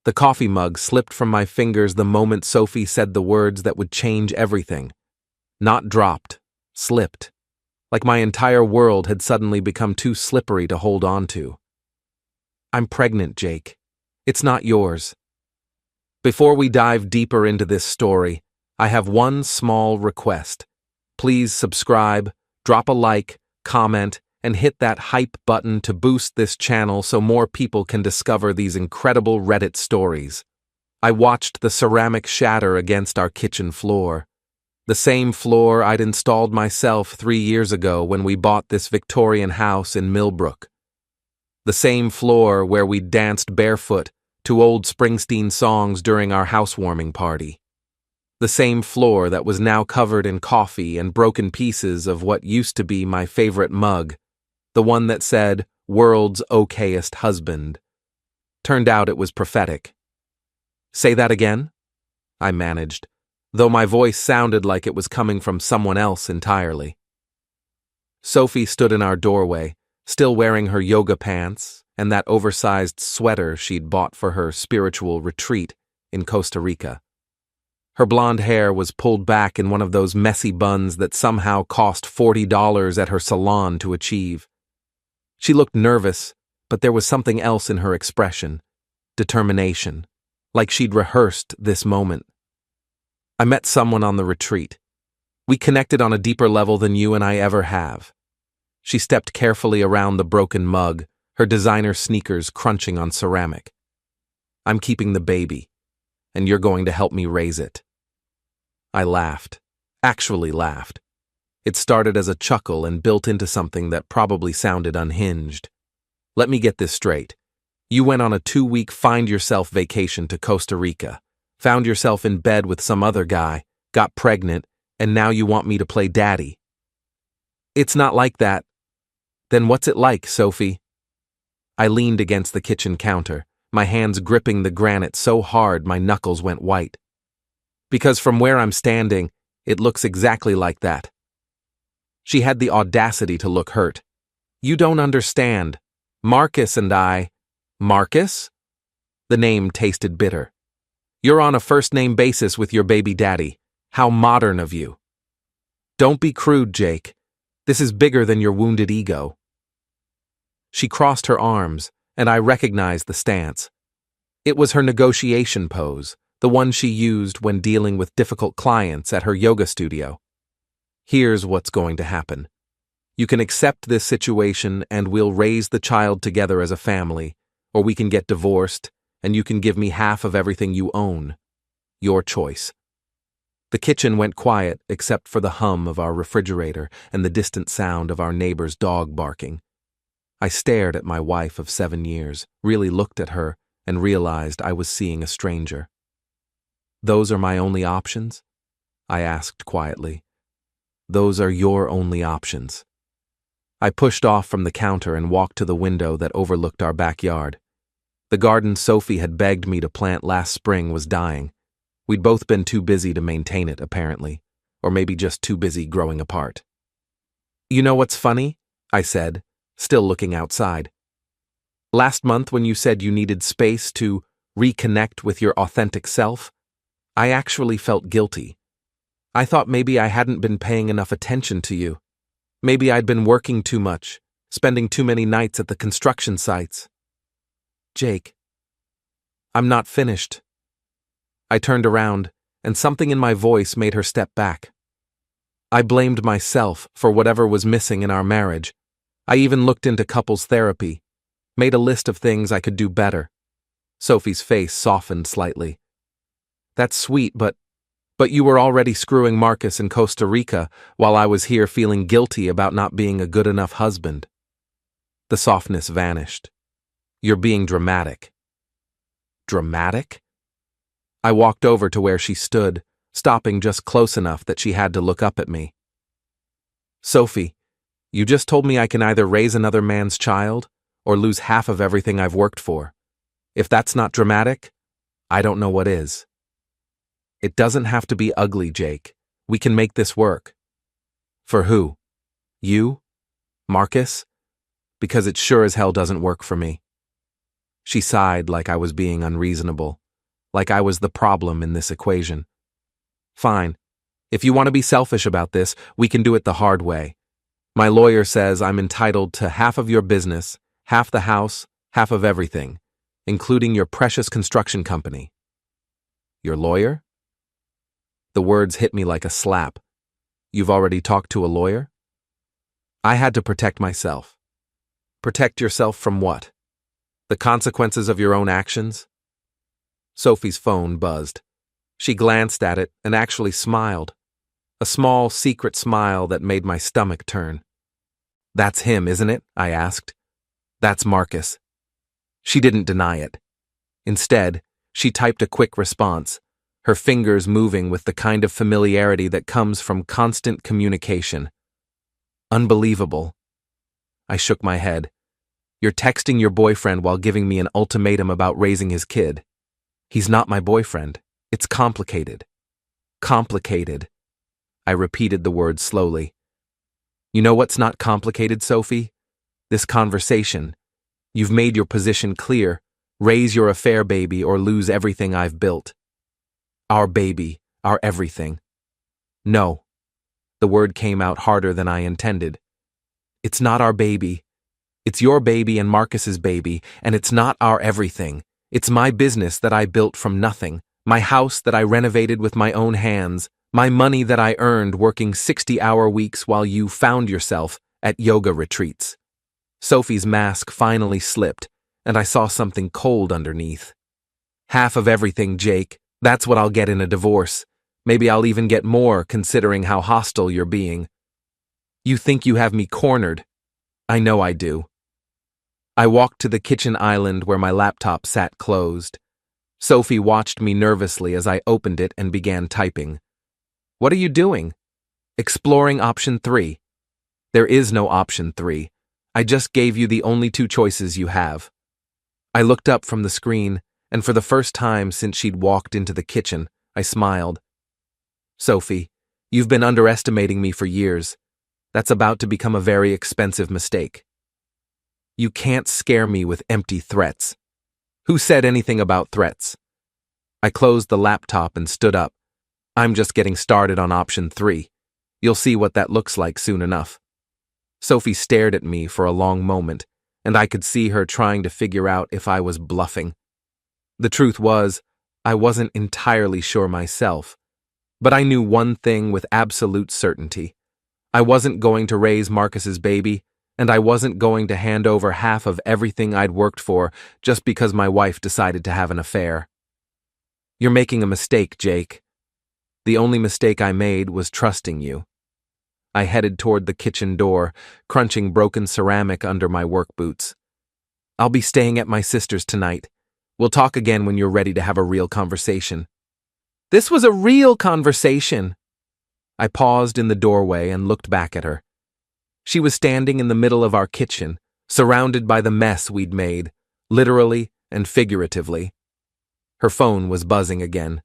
The coffee mug slipped from my fingers the moment Sophie said the words that would change everything. Not dropped, slipped. Like my entire world had suddenly become too slippery to hold on to. I'm pregnant, Jake. It's not yours. Before we dive deeper into this story, I have one small request. Please subscribe, drop a like, comment, and hit that hype button to boost this channel so more people can discover these incredible Reddit stories. I watched the ceramic shatter against our kitchen floor. The same floor I'd installed myself 3 years ago when we bought this Victorian house in Millbrook. The same floor where we danced barefoot to old Springsteen songs during our housewarming party. The same floor that was now covered in coffee and broken pieces of what used to be my favorite mug, the one that said, "World's okayest husband." Turned out it was prophetic. Say that again? I managed, though my voice sounded like it was coming from someone else entirely. Sophie stood in our doorway, still wearing her yoga pants and that oversized sweater she'd bought for her spiritual retreat in Costa Rica. Her blonde hair was pulled back in one of those messy buns that somehow cost $40 at her salon to achieve. She looked nervous, but there was something else in her expression, determination, like she'd rehearsed this moment. I met someone on the retreat. We connected on a deeper level than you and I ever have. She stepped carefully around the broken mug, her designer sneakers crunching on ceramic. I'm keeping the baby, and you're going to help me raise it. I laughed, actually laughed. It started as a chuckle and built into something that probably sounded unhinged. Let me get this straight. You went on a 2-week find-yourself vacation to Costa Rica, found yourself in bed with some other guy, got pregnant, and now you want me to play daddy. It's not like that. Then what's it like, Sophie? I leaned against the kitchen counter, my hands gripping the granite so hard my knuckles went white. Because from where I'm standing, it looks exactly like that. She had the audacity to look hurt. You don't understand. Marcus and I... Marcus? The name tasted bitter. You're on a first-name basis with your baby daddy. How modern of you. Don't be crude, Jake. This is bigger than your wounded ego. She crossed her arms, and I recognized the stance. It was her negotiation pose, the one she used when dealing with difficult clients at her yoga studio. Here's what's going to happen. You can accept this situation and we'll raise the child together as a family, or we can get divorced and you can give me half of everything you own. Your choice. The kitchen went quiet except for the hum of our refrigerator and the distant sound of our neighbor's dog barking. I stared at my wife of 7 years, really looked at her, and realized I was seeing a stranger. Those are my only options? I asked quietly. Those are your only options. I pushed off from the counter and walked to the window that overlooked our backyard. The garden Sophie had begged me to plant last spring was dying. We'd both been too busy to maintain it, apparently, or maybe just too busy growing apart. You know what's funny? I said, still looking outside. Last month when you said you needed space to reconnect with your authentic self, I actually felt guilty. I thought maybe I hadn't been paying enough attention to you. Maybe I'd been working too much, spending too many nights at the construction sites. Jake, I'm not finished. I turned around, and something in my voice made her step back. I blamed myself for whatever was missing in our marriage. I even looked into couples therapy, made a list of things I could do better. Sophie's face softened slightly. That's sweet, but you were already screwing Marcus in Costa Rica while I was here feeling guilty about not being a good enough husband. The softness vanished. You're being dramatic. Dramatic? I walked over to where she stood, stopping just close enough that she had to look up at me. Sophie, you just told me I can either raise another man's child or lose half of everything I've worked for. If that's not dramatic, I don't know what is. It doesn't have to be ugly, Jake. We can make this work. For who? You? Marcus? Because it sure as hell doesn't work for me. She sighed like I was being unreasonable, like I was the problem in this equation. Fine. If you want to be selfish about this, we can do it the hard way. My lawyer says I'm entitled to half of your business, half the house, half of everything, including your precious construction company. Your lawyer? The words hit me like a slap. You've already talked to a lawyer? I had to protect myself. Protect yourself from what? The consequences of your own actions? Sophie's phone buzzed. She glanced at it and actually smiled. A small, secret smile that made my stomach turn. That's him, isn't it? I asked. That's Marcus. She didn't deny it. Instead, she typed a quick response, her fingers moving with the kind of familiarity that comes from constant communication. Unbelievable. I shook my head. You're texting your boyfriend while giving me an ultimatum about raising his kid. He's not my boyfriend. It's complicated. Complicated. I repeated the word slowly. You know what's not complicated, Sophie? This conversation. You've made your position clear. Raise your affair baby or lose everything I've built. Our baby, our everything. No. The word came out harder than I intended. It's not our baby. It's your baby and Marcus's baby, and it's not our everything. It's my business that I built from nothing, my house that I renovated with my own hands, my money that I earned working 60-hour weeks while you found yourself at yoga retreats. Sophie's mask finally slipped, and I saw something cold underneath. Half of everything, Jake. That's what I'll get in a divorce. Maybe I'll even get more, considering how hostile you're being. You think you have me cornered. I know I do. I walked to the kitchen island where my laptop sat closed. Sophie watched me nervously as I opened it and began typing. What are you doing? Exploring option 3. There is no option 3. I just gave you the only 2 choices you have. I looked up from the screen, and for the first time since she'd walked into the kitchen, I smiled. Sophie, you've been underestimating me for years. That's about to become a very expensive mistake. You can't scare me with empty threats. Who said anything about threats? I closed the laptop and stood up. I'm just getting started on option 3. You'll see what that looks like soon enough. Sophie stared at me for a long moment, and I could see her trying to figure out if I was bluffing. The truth was, I wasn't entirely sure myself, but I knew one thing with absolute certainty. I wasn't going to raise Marcus's baby, and I wasn't going to hand over half of everything I'd worked for just because my wife decided to have an affair. You're making a mistake, Jake. The only mistake I made was trusting you. I headed toward the kitchen door, crunching broken ceramic under my work boots. I'll be staying at my sister's tonight. We'll talk again when you're ready to have a real conversation. This was a real conversation. I paused in the doorway and looked back at her. She was standing in the middle of our kitchen, surrounded by the mess we'd made, literally and figuratively. Her phone was buzzing again.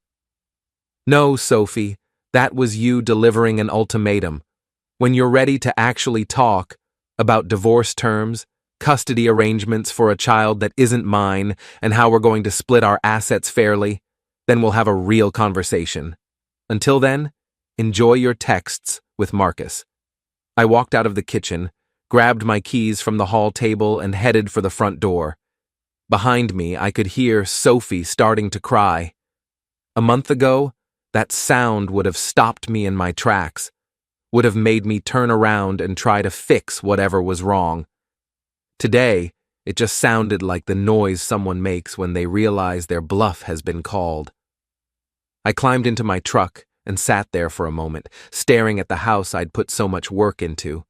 No, Sophie, that was you delivering an ultimatum. When you're ready to actually talk about divorce terms, custody arrangements for a child that isn't mine, and how we're going to split our assets fairly, then we'll have a real conversation. Until then, enjoy your texts with Marcus. I walked out of the kitchen, grabbed my keys from the hall table, and headed for the front door. Behind me, I could hear Sophie starting to cry. A month ago, that sound would have stopped me in my tracks, would have made me turn around and try to fix whatever was wrong. Today, it just sounded like the noise someone makes when they realize their bluff has been called. I climbed into my truck and sat there for a moment, staring at the house I'd put so much work into.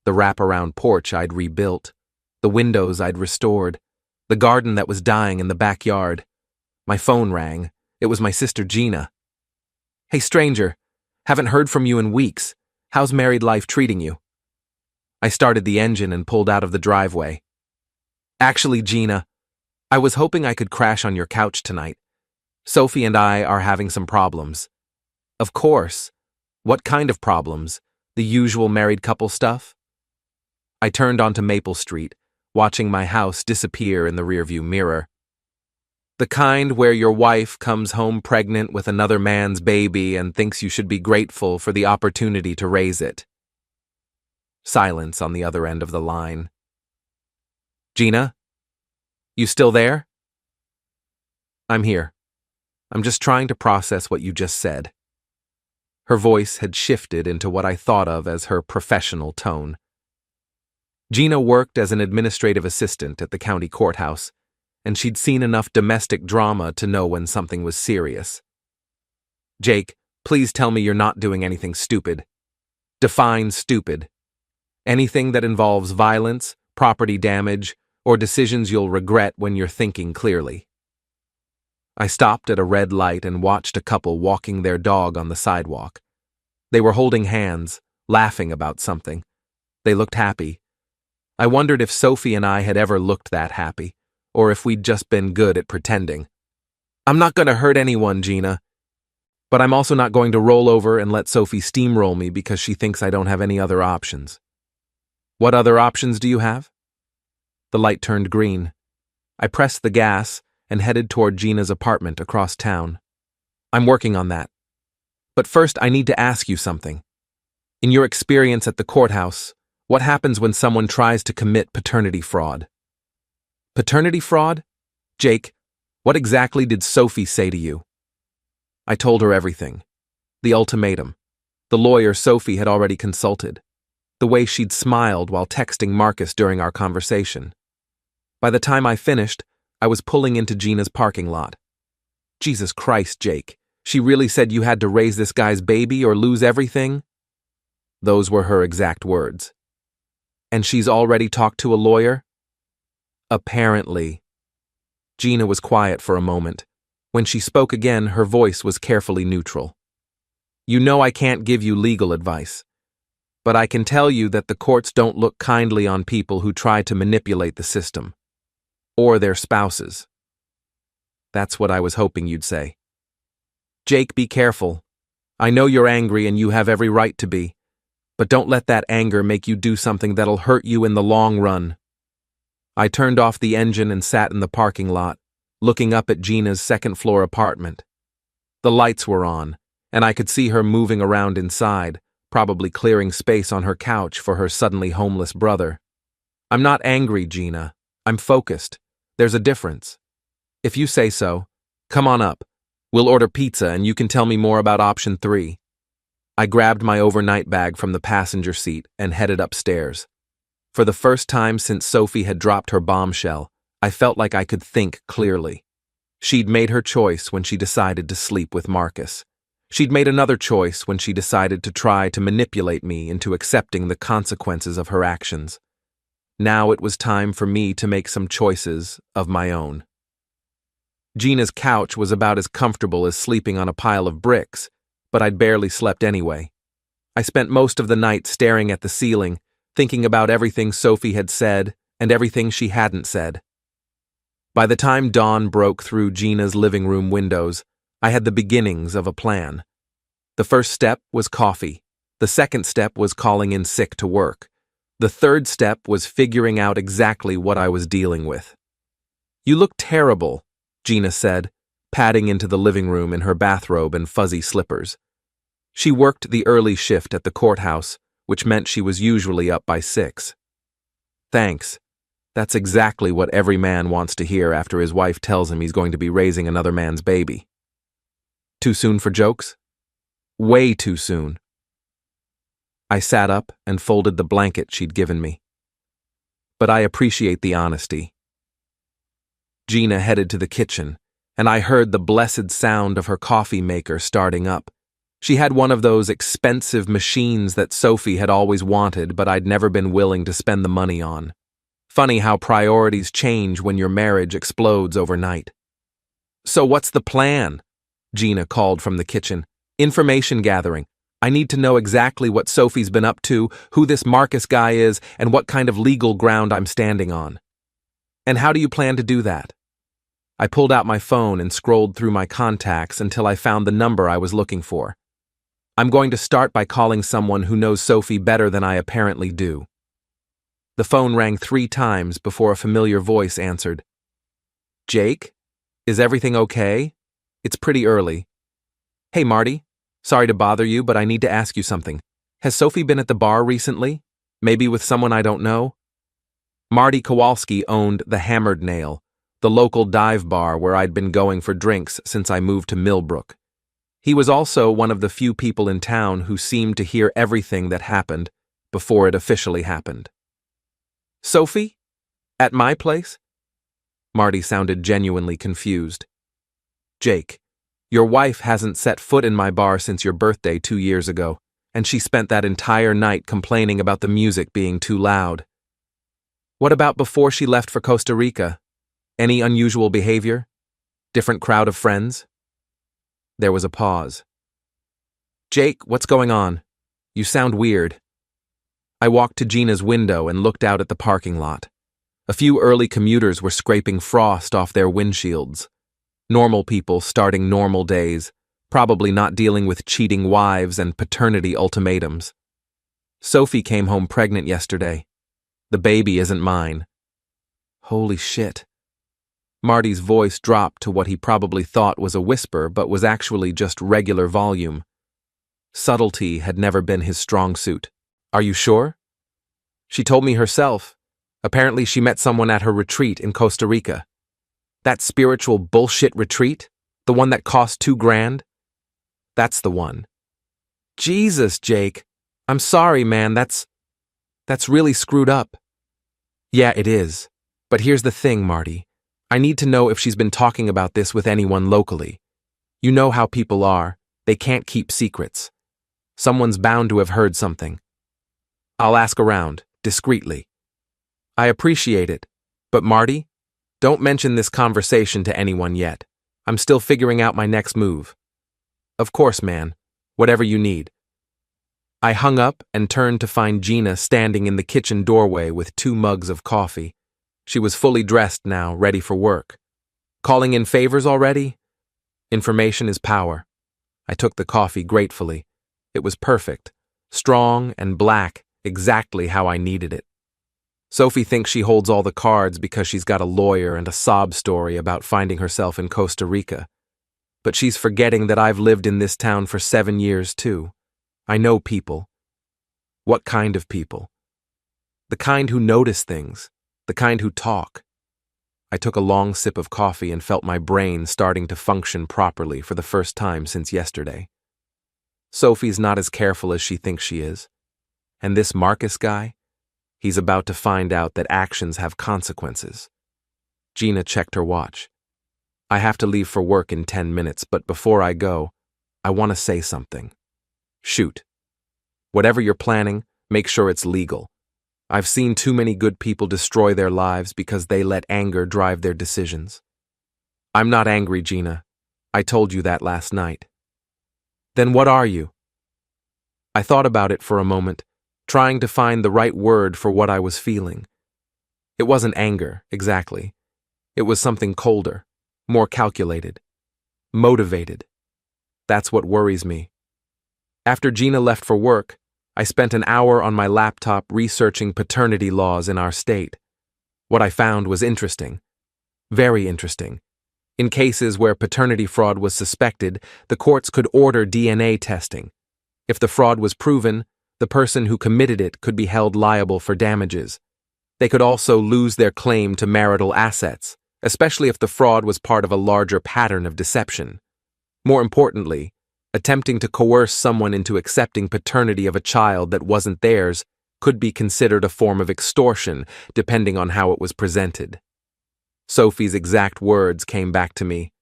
The wraparound porch I'd rebuilt, the windows I'd restored, the garden that was dying in the backyard. My phone rang. It was my sister Gina. Hey, stranger. Haven't heard from you in weeks. How's married life treating you? I started the engine and pulled out of the driveway. Actually, Gina, I was hoping I could crash on your couch tonight. Sophie and I are having some problems. Of course. What kind of problems? The usual married couple stuff? I turned onto Maple Street, watching my house disappear in the rearview mirror. The kind where your wife comes home pregnant with another man's baby and thinks you should be grateful for the opportunity to raise it. Silence on the other end of the line. Gina? You still there? I'm here. I'm just trying to process what you just said. Her voice had shifted into what I thought of as her professional tone. Gina worked as an administrative assistant at the county courthouse, and she'd seen enough domestic drama to know when something was serious. Jake, please tell me you're not doing anything stupid. Define stupid. Anything that involves violence, property damage, or decisions you'll regret when you're thinking clearly. I stopped at a red light and watched a couple walking their dog on the sidewalk. They were holding hands, laughing about something. They looked happy. I wondered if Sophie and I had ever looked that happy, or if we'd just been good at pretending. I'm not going to hurt anyone, Gina. But I'm also not going to roll over and let Sophie steamroll me because she thinks I don't have any other options. What other options do you have? The light turned green. I pressed the gas and headed toward Gina's apartment across town. I'm working on that. But first, I need to ask you something. In your experience at the courthouse, what happens when someone tries to commit paternity fraud? Paternity fraud? Jake, what exactly did Sophie say to you? I told her everything. The ultimatum. The lawyer Sophie had already consulted. The way she'd smiled while texting Marcus during our conversation. By the time I finished, I was pulling into Gina's parking lot. Jesus Christ, Jake. She really said you had to raise this guy's baby or lose everything? Those were her exact words. And she's already talked to a lawyer? Apparently. Gina was quiet for a moment. When she spoke again, her voice was carefully neutral. You know I can't give you legal advice, but I can tell you that the courts don't look kindly on people who try to manipulate the system. Or their spouses. That's what I was hoping you'd say. Jake, be careful. I know you're angry and you have every right to be, but don't let that anger make you do something that'll hurt you in the long run. I turned off the engine and sat in the parking lot, looking up at Gina's second-floor apartment. The lights were on, and I could see her moving around inside, probably clearing space on her couch for her suddenly homeless brother. I'm not angry, Gina. I'm focused. There's a difference. If you say so, come on up. We'll order pizza and you can tell me more about option 3. I grabbed my overnight bag from the passenger seat and headed upstairs. For the first time since Sophie had dropped her bombshell, I felt like I could think clearly. She'd made her choice when she decided to sleep with Marcus. She'd made another choice when she decided to try to manipulate me into accepting the consequences of her actions. Now it was time for me to make some choices of my own. Gina's couch was about as comfortable as sleeping on a pile of bricks, but I'd barely slept anyway. I spent most of the night staring at the ceiling, thinking about everything Sophie had said and everything she hadn't said. By the time dawn broke through Gina's living room windows, I had the beginnings of a plan. The first step was coffee. The second step was calling in sick to work. The third step was figuring out exactly what I was dealing with. You look terrible, Gina said, padding into the living room in her bathrobe and fuzzy slippers. She worked the early shift at the courthouse, which meant she was usually up by 6. Thanks. That's exactly what every man wants to hear after his wife tells him he's going to be raising another man's baby. Too soon for jokes? Way too soon. I sat up and folded the blanket she'd given me. But I appreciate the honesty. Gina headed to the kitchen, and I heard the blessed sound of her coffee maker starting up. She had one of those expensive machines that Sophie had always wanted, but I'd never been willing to spend the money on. Funny how priorities change when your marriage explodes overnight. So what's the plan? Gina called from the kitchen. Information gathering. I need to know exactly what Sophie's been up to, who this Marcus guy is, and what kind of legal ground I'm standing on. And how do you plan to do that? I pulled out my phone and scrolled through my contacts until I found the number I was looking for. I'm going to start by calling someone who knows Sophie better than I apparently do. The phone rang 3 times before a familiar voice answered. Jake? Is everything okay? It's pretty early. Hey, Marty. Sorry to bother you, but I need to ask you something. Has Sophie been at the bar recently? Maybe with someone I don't know? Marty Kowalski owned the Hammered Nail, the local dive bar where I'd been going for drinks since I moved to Millbrook. He was also one of the few people in town who seemed to hear everything that happened before it officially happened. Sophie? At my place? Marty sounded genuinely confused. Jake, your wife hasn't set foot in my bar since your birthday 2 years ago, and she spent that entire night complaining about the music being too loud. What about before she left for Costa Rica? Any unusual behavior? Different crowd of friends? There was a pause. Jake, what's going on? You sound weird. I walked to Gina's window and looked out at the parking lot. A few early commuters were scraping frost off their windshields. Normal people starting normal days, probably not dealing with cheating wives and paternity ultimatums. Sophie came home pregnant yesterday. The baby isn't mine. Holy shit. Marty's voice dropped to what he probably thought was a whisper but was actually just regular volume. Subtlety had never been his strong suit. Are you sure? She told me herself. Apparently she met someone at her retreat in Costa Rica. That spiritual bullshit retreat? The one that cost $2,000? That's the one. Jesus, Jake. I'm sorry, man, that's really screwed up. Yeah, it is. But here's the thing, Marty. I need to know if she's been talking about this with anyone locally. You know how people are. They can't keep secrets. Someone's bound to have heard something. I'll ask around, discreetly. I appreciate it, but Marty, don't mention this conversation to anyone yet. I'm still figuring out my next move. Of course, man. Whatever you need. I hung up and turned to find Gina standing in the kitchen doorway with 2 mugs of coffee. She was fully dressed now, ready for work. Calling in favors already? Information is power. I took the coffee gratefully. It was perfect, strong and black, exactly how I needed it. Sophie thinks she holds all the cards because she's got a lawyer and a sob story about finding herself in Costa Rica. But she's forgetting that I've lived in this town for 7 years, too. I know people. What kind of people? The kind who notice things, the kind who talk. I took a long sip of coffee and felt my brain starting to function properly for the first time since yesterday. Sophie's not as careful as she thinks she is. And this Marcus guy? He's about to find out that actions have consequences. Gina checked her watch. I have to leave for work in 10 minutes, but before I go, I want to say something. Shoot. Whatever you're planning, make sure it's legal. I've seen too many good people destroy their lives because they let anger drive their decisions. I'm not angry, Gina. I told you that last night. Then what are you? I thought about it for a moment, trying to find the right word for what I was feeling. It wasn't anger, exactly. It was something colder, more calculated, motivated. That's what worries me. After Gina left for work, I spent an hour on my laptop researching paternity laws in our state. What I found was interesting. Very interesting. In cases where paternity fraud was suspected, the courts could order DNA testing. If the fraud was proven, the person who committed it could be held liable for damages. They could also lose their claim to marital assets, especially if the fraud was part of a larger pattern of deception. More importantly, attempting to coerce someone into accepting paternity of a child that wasn't theirs could be considered a form of extortion, depending on how it was presented. Sophie's exact words came back to me.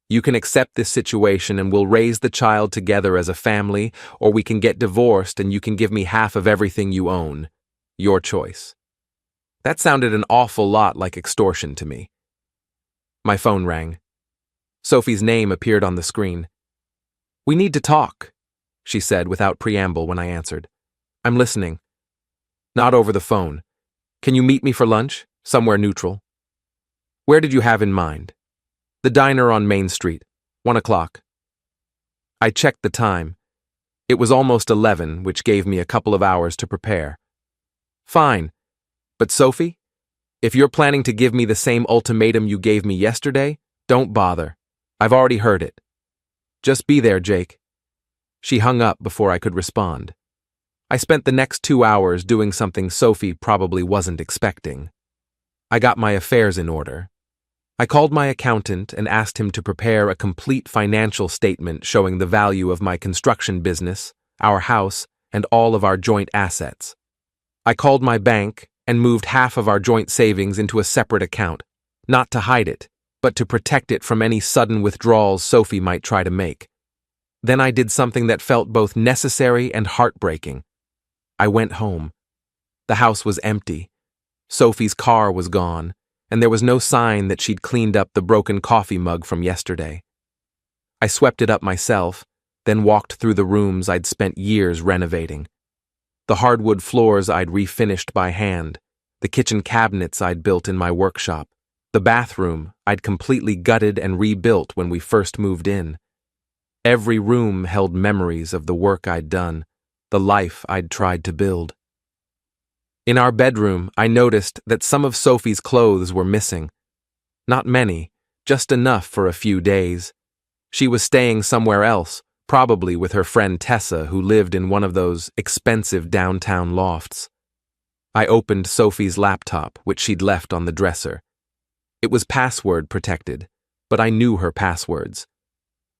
You can accept this situation and we'll raise the child together as a family, or we can get divorced and you can give me half of everything you own. Your choice. That sounded an awful lot like extortion to me. My phone rang. Sophie's name appeared on the screen. We need to talk, she said without preamble when I answered. I'm listening. Not over the phone. Can you meet me for lunch? Somewhere neutral. Where did you have in mind? The diner on Main Street, 1 o'clock. I checked the time. It was almost 11, which gave me a couple of hours to prepare. Fine. But Sophie, if you're planning to give me the same ultimatum you gave me yesterday, Don't bother. I've already heard it. Just be there, Jake. She hung up before I could respond. I spent the next 2 hours doing something Sophie probably wasn't expecting. I got my affairs in order. I called my accountant and asked him to prepare a complete financial statement showing the value of my construction business, our house, and all of our joint assets. I called my bank and moved half of our joint savings into a separate account, not to hide it, but to protect it from any sudden withdrawals Sophie might try to make. Then I did something that felt both necessary and heartbreaking. I went home. The house was empty. Sophie's car was gone, and there was no sign that she'd cleaned up the broken coffee mug from yesterday. I swept it up myself, then walked through the rooms I'd spent years renovating. The hardwood floors I'd refinished by hand, the kitchen cabinets I'd built in my workshop, the bathroom I'd completely gutted and rebuilt when we first moved in. Every room held memories of the work I'd done, the life I'd tried to build. In our bedroom, I noticed that some of Sophie's clothes were missing. Not many, just enough for a few days. She was staying somewhere else, probably with her friend Tessa, who lived in one of those expensive downtown lofts. I opened Sophie's laptop, which she'd left on the dresser. It was password protected, but I knew her passwords.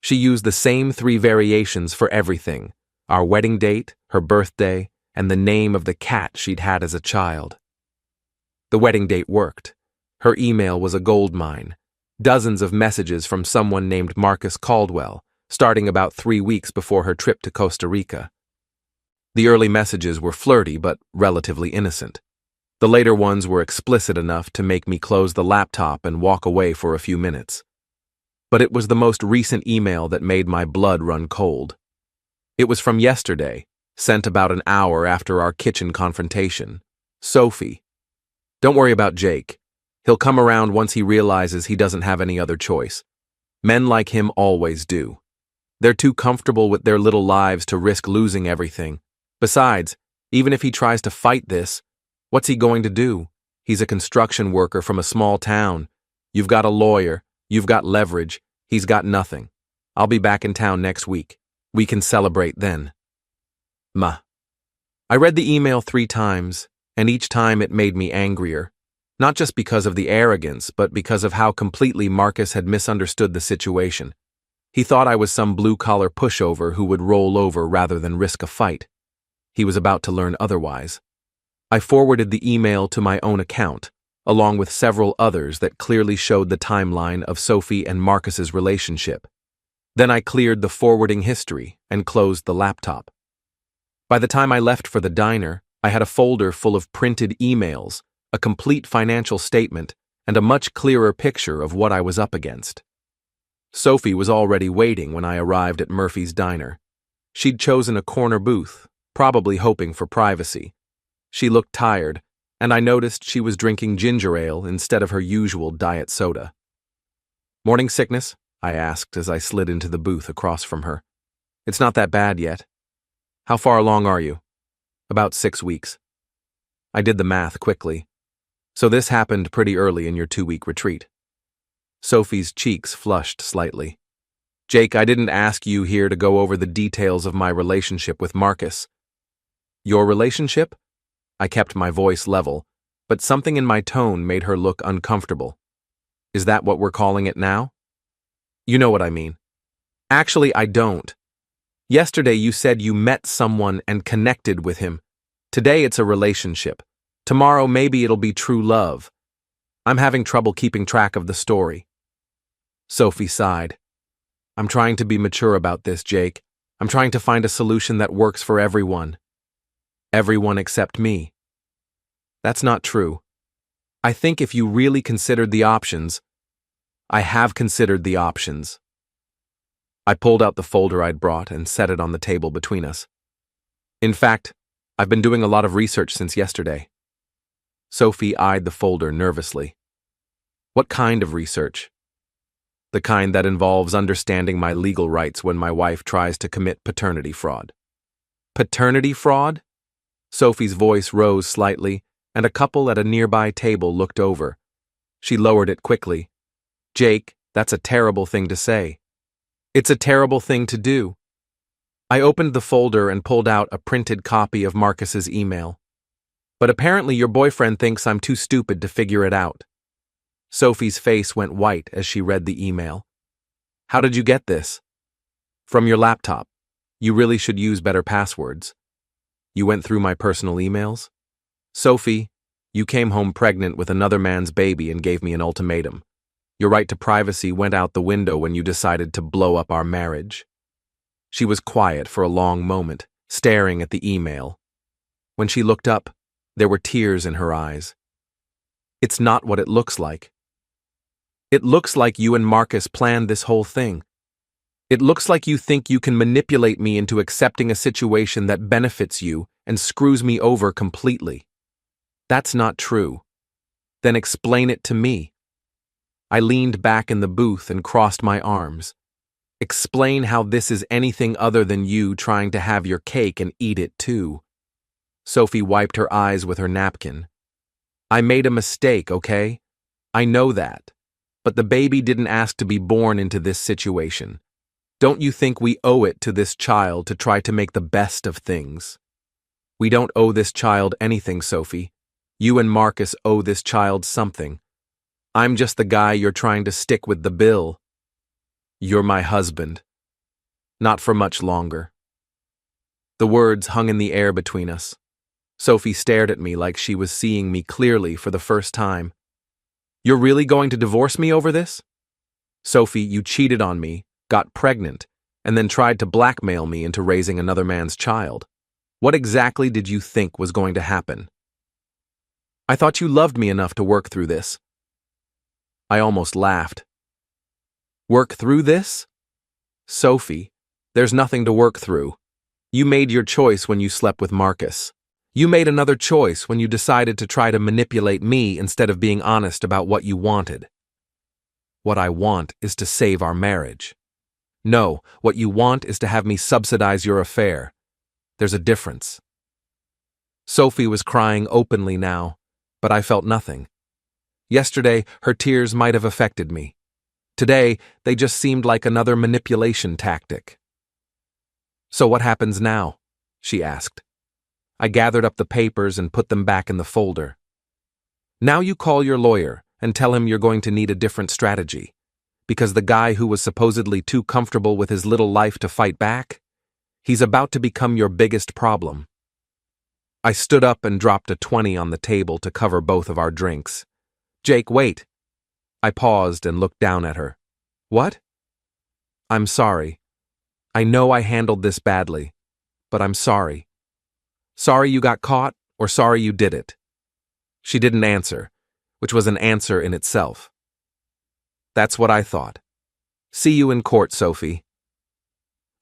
She used the same 3 variations for everything: our wedding date, her birthday, and the name of the cat she'd had as a child. The wedding date worked. Her email was a goldmine. Dozens of messages from someone named Marcus Caldwell, starting about 3 weeks before her trip to Costa Rica. The early messages were flirty but relatively innocent. The later ones were explicit enough to make me close the laptop and walk away for a few minutes. But it was the most recent email that made my blood run cold. It was from yesterday, sent about an hour after our kitchen confrontation. Sophie. Don't worry about Jake. He'll come around once he realizes he doesn't have any other choice. Men like him always do. They're too comfortable with their little lives to risk losing everything. Besides, even if he tries to fight this, what's he going to do? He's a construction worker from a small town. You've got a lawyer. You've got leverage. He's got nothing. I'll be back in town next week. We can celebrate then. Ma. I read the email 3 times, and each time it made me angrier. Not just because of the arrogance, but because of how completely Marcus had misunderstood the situation. He thought I was some blue-collar pushover who would roll over rather than risk a fight. He was about to learn otherwise. I forwarded the email to my own account, along with several others that clearly showed the timeline of Sophie and Marcus's relationship. Then I cleared the forwarding history and closed the laptop. By the time I left for the diner, I had a folder full of printed emails, a complete financial statement, and a much clearer picture of what I was up against. Sophie was already waiting when I arrived at Murphy's diner. She'd chosen a corner booth, probably hoping for privacy. She looked tired, and I noticed she was drinking ginger ale instead of her usual diet soda. "Morning sickness?" I asked as I slid into the booth across from her. "It's not that bad yet. How far along are you?" "About 6 weeks." I did the math quickly. "So this happened pretty early in your 2-week retreat." Sophie's cheeks flushed slightly. "Jake, I didn't ask you here to go over the details of my relationship with Marcus." "Your relationship?" I kept my voice level, but something in my tone made her look uncomfortable. "Is that what we're calling it now?" "You know what I mean." "Actually, I don't. Yesterday you said you met someone and connected with him. Today it's a relationship. Tomorrow maybe it'll be true love. I'm having trouble keeping track of the story." Sophie sighed. "I'm trying to be mature about this, Jake. I'm trying to find a solution that works for everyone." "Everyone except me." "That's not true. I think if you really considered the options..." "I have considered the options." I pulled out the folder I'd brought and set it on the table between us. "In fact, I've been doing a lot of research since yesterday." Sophie eyed the folder nervously. "What kind of research?" "The kind that involves understanding my legal rights when my wife tries to commit paternity fraud." "Paternity fraud?" Sophie's voice rose slightly, and a couple at a nearby table looked over. She lowered it quickly. "Jake, That's a terrible thing to say. It's a terrible thing to do. I opened the folder and pulled out a printed copy of Marcus's email. But apparently your boyfriend thinks I'm too stupid to figure it out. Sophie's face went white as she read the email. How did you get this? From your laptop. You really should use better passwords. You went through my personal emails? Sophie, you came home pregnant with another man's baby and gave me an ultimatum. Your right to privacy went out the window when you decided to blow up our marriage. She was quiet for a long moment, staring at the email. When she looked up, there were tears in her eyes. It's not what it looks like. It looks like you and Marcus planned this whole thing. It looks like you think you can manipulate me into accepting a situation that benefits you and screws me over completely. That's not true. Then explain it to me. I leaned back in the booth and crossed my arms. Explain how this is anything other than you trying to have your cake and eat it too. Sophie wiped her eyes with her napkin. I made a mistake, okay? I know that. But the baby didn't ask to be born into this situation. Don't you think we owe it to this child to try to make the best of things? We don't owe this child anything, Sophie. You and Marcus owe this child something. I'm just the guy you're trying to stick with the bill. You're my husband. Not for much longer. The words hung in the air between us. Sophie stared at me like she was seeing me clearly for the first time. You're really going to divorce me over this? Sophie, you cheated on me, got pregnant, and then tried to blackmail me into raising another man's child. What exactly did you think was going to happen? I thought you loved me enough to work through this. I almost laughed. Work through this? Sophie, there's nothing to work through. You made your choice when you slept with Marcus. You made another choice when you decided to try to manipulate me instead of being honest about what you wanted. What I want is to save our marriage. No, what you want is to have me subsidize your affair. There's a difference. Sophie was crying openly now, but I felt nothing. Yesterday, her tears might have affected me. Today, they just seemed like another manipulation tactic. So what happens now? She asked. I gathered up the papers and put them back in the folder. Now you call your lawyer and tell him you're going to need a different strategy, because the guy who was supposedly too comfortable with his little life to fight back, he's about to become your biggest problem. I stood up and dropped a 20 on the table to cover both of our drinks. Jake, wait. I paused and looked down at her. What? I'm sorry. I know I handled this badly, but I'm sorry. Sorry you got caught, or sorry you did it? She didn't answer, which was an answer in itself. That's what I thought. See you in court, Sophie.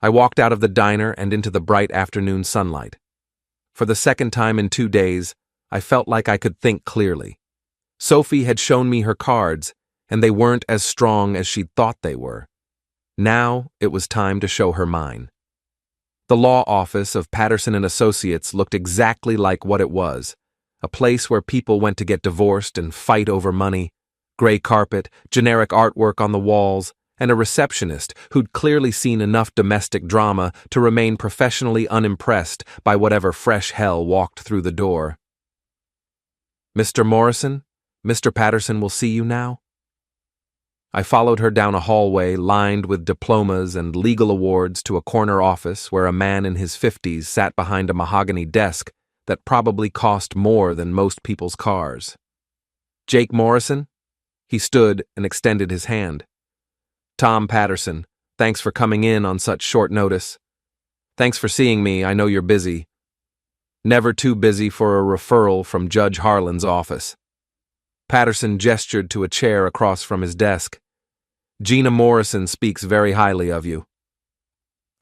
I walked out of the diner and into the bright afternoon sunlight. For the second time in 2 days, I felt like I could think clearly. Sophie had shown me her cards, and they weren't as strong as she'd thought they were. Now it was time to show her mine. The law office of Patterson and Associates looked exactly like what it was, a place where people went to get divorced and fight over money, gray carpet, generic artwork on the walls, and a receptionist who'd clearly seen enough domestic drama to remain professionally unimpressed by whatever fresh hell walked through the door. Mr. Morrison, Mr. Patterson will see you now. I followed her down a hallway lined with diplomas and legal awards to a corner office where a man in his 50s sat behind a mahogany desk that probably cost more than most people's cars. Jake Morrison? He stood and extended his hand. Tom Patterson, thanks for coming in on such short notice. Thanks for seeing me, I know you're busy. Never too busy for a referral from Judge Harlan's office. Patterson gestured to a chair across from his desk. Gina Morrison speaks very highly of you.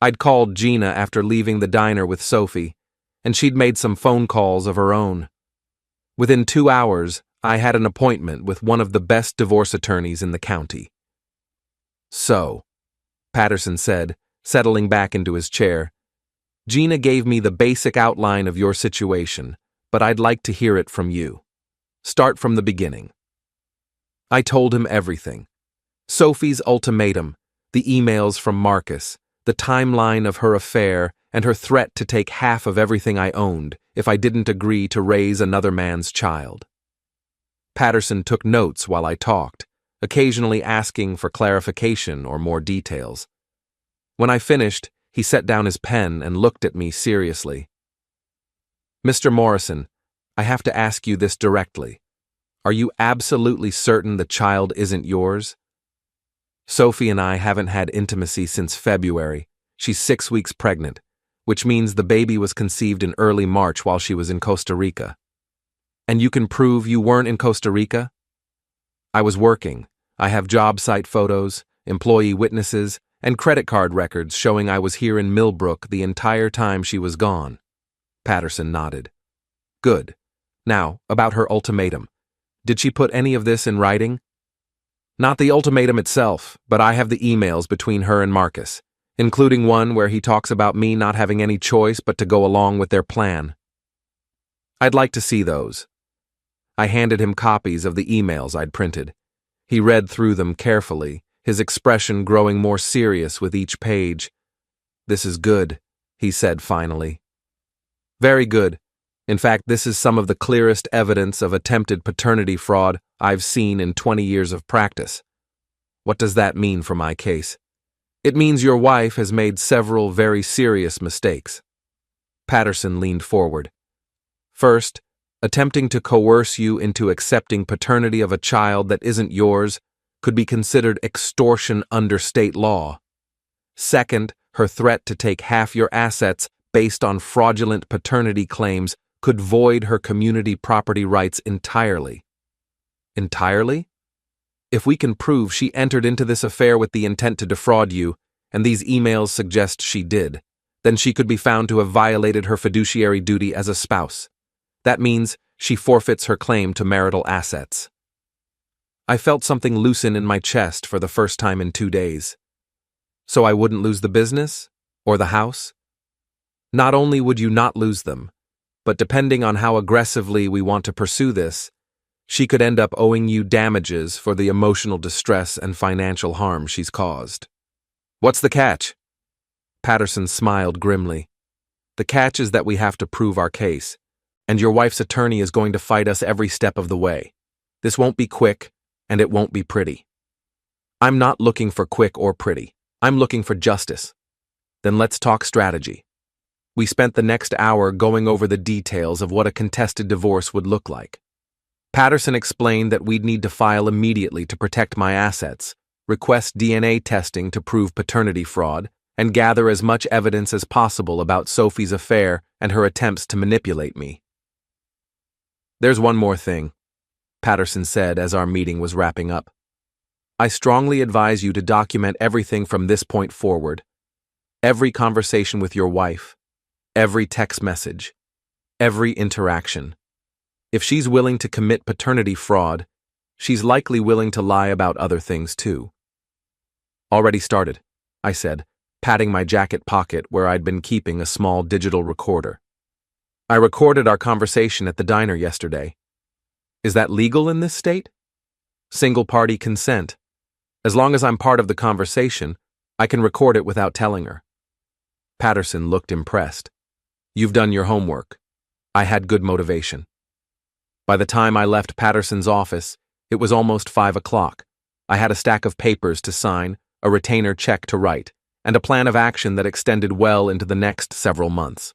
I'd called Gina after leaving the diner with Sophie, and she'd made some phone calls of her own. Within 2 hours, I had an appointment with one of the best divorce attorneys in the county. So, Patterson said, settling back into his chair, Gina gave me the basic outline of your situation, but I'd like to hear it from you. Start from the beginning. I told him everything. Sophie's ultimatum, the emails from Marcus, the timeline of her affair, and her threat to take half of everything I owned if I didn't agree to raise another man's child. Patterson took notes while I talked, occasionally asking for clarification or more details. When I finished, he set down his pen and looked at me seriously. "Mr. Morrison, I have to ask you this directly. Are you absolutely certain the child isn't yours? Sophie and I haven't had intimacy since February. She's 6 weeks pregnant, which means the baby was conceived in early March while she was in Costa Rica. And you can prove you weren't in Costa Rica?" "I was working. I have job site photos, employee witnesses, and credit card records showing I was here in Millbrook the entire time she was gone." Patterson nodded. "Good. Now, about her ultimatum. Did she put any of this in writing?" "Not the ultimatum itself, but I have the emails between her and Marcus, including one where he talks about me not having any choice but to go along with their plan." "I'd like to see those." I handed him copies of the emails I'd printed. He read through them carefully, his expression growing more serious with each page. "This is good," he said finally. "Very good. In fact, this is some of the clearest evidence of attempted paternity fraud I've seen in 20 years of practice." "What does that mean for my case?" "It means your wife has made several very serious mistakes." Patterson leaned forward. "First, attempting to coerce you into accepting paternity of a child that isn't yours could be considered extortion under state law. Second, her threat to take half your assets based on fraudulent paternity claims could void her community property rights entirely." "Entirely?" "If we can prove she entered into this affair with the intent to defraud you, and these emails suggest she did, then she could be found to have violated her fiduciary duty as a spouse. That means she forfeits her claim to marital assets." I felt something loosen in my chest for the first time in 2 days. "So I wouldn't lose the business? Or the house?" "Not only would you not lose them, but depending on how aggressively we want to pursue this, she could end up owing you damages for the emotional distress and financial harm she's caused." "What's the catch?" Patterson smiled grimly. "The catch is that we have to prove our case, and your wife's attorney is going to fight us every step of the way. This won't be quick, and it won't be pretty." "I'm not looking for quick or pretty. I'm looking for justice." "Then let's talk strategy." We spent the next hour going over the details of what a contested divorce would look like. Patterson explained that we'd need to file immediately to protect my assets, request DNA testing to prove paternity fraud, and gather as much evidence as possible about Sophie's affair and her attempts to manipulate me. "There's one more thing," Patterson said as our meeting was wrapping up. "I strongly advise you to document everything from this point forward. Every conversation with your wife, every text message, every interaction. If she's willing to commit paternity fraud, she's likely willing to lie about other things too." "Already started," I said, patting my jacket pocket where I'd been keeping a small digital recorder. "I recorded our conversation at the diner yesterday. Is that legal in this state?" "Single-party consent. As long as I'm part of the conversation, I can record it without telling her." Patterson looked impressed. "You've done your homework." I had good motivation. By the time I left Patterson's office, it was almost 5 o'clock. I had a stack of papers to sign, a retainer check to write, and a plan of action that extended well into the next several months.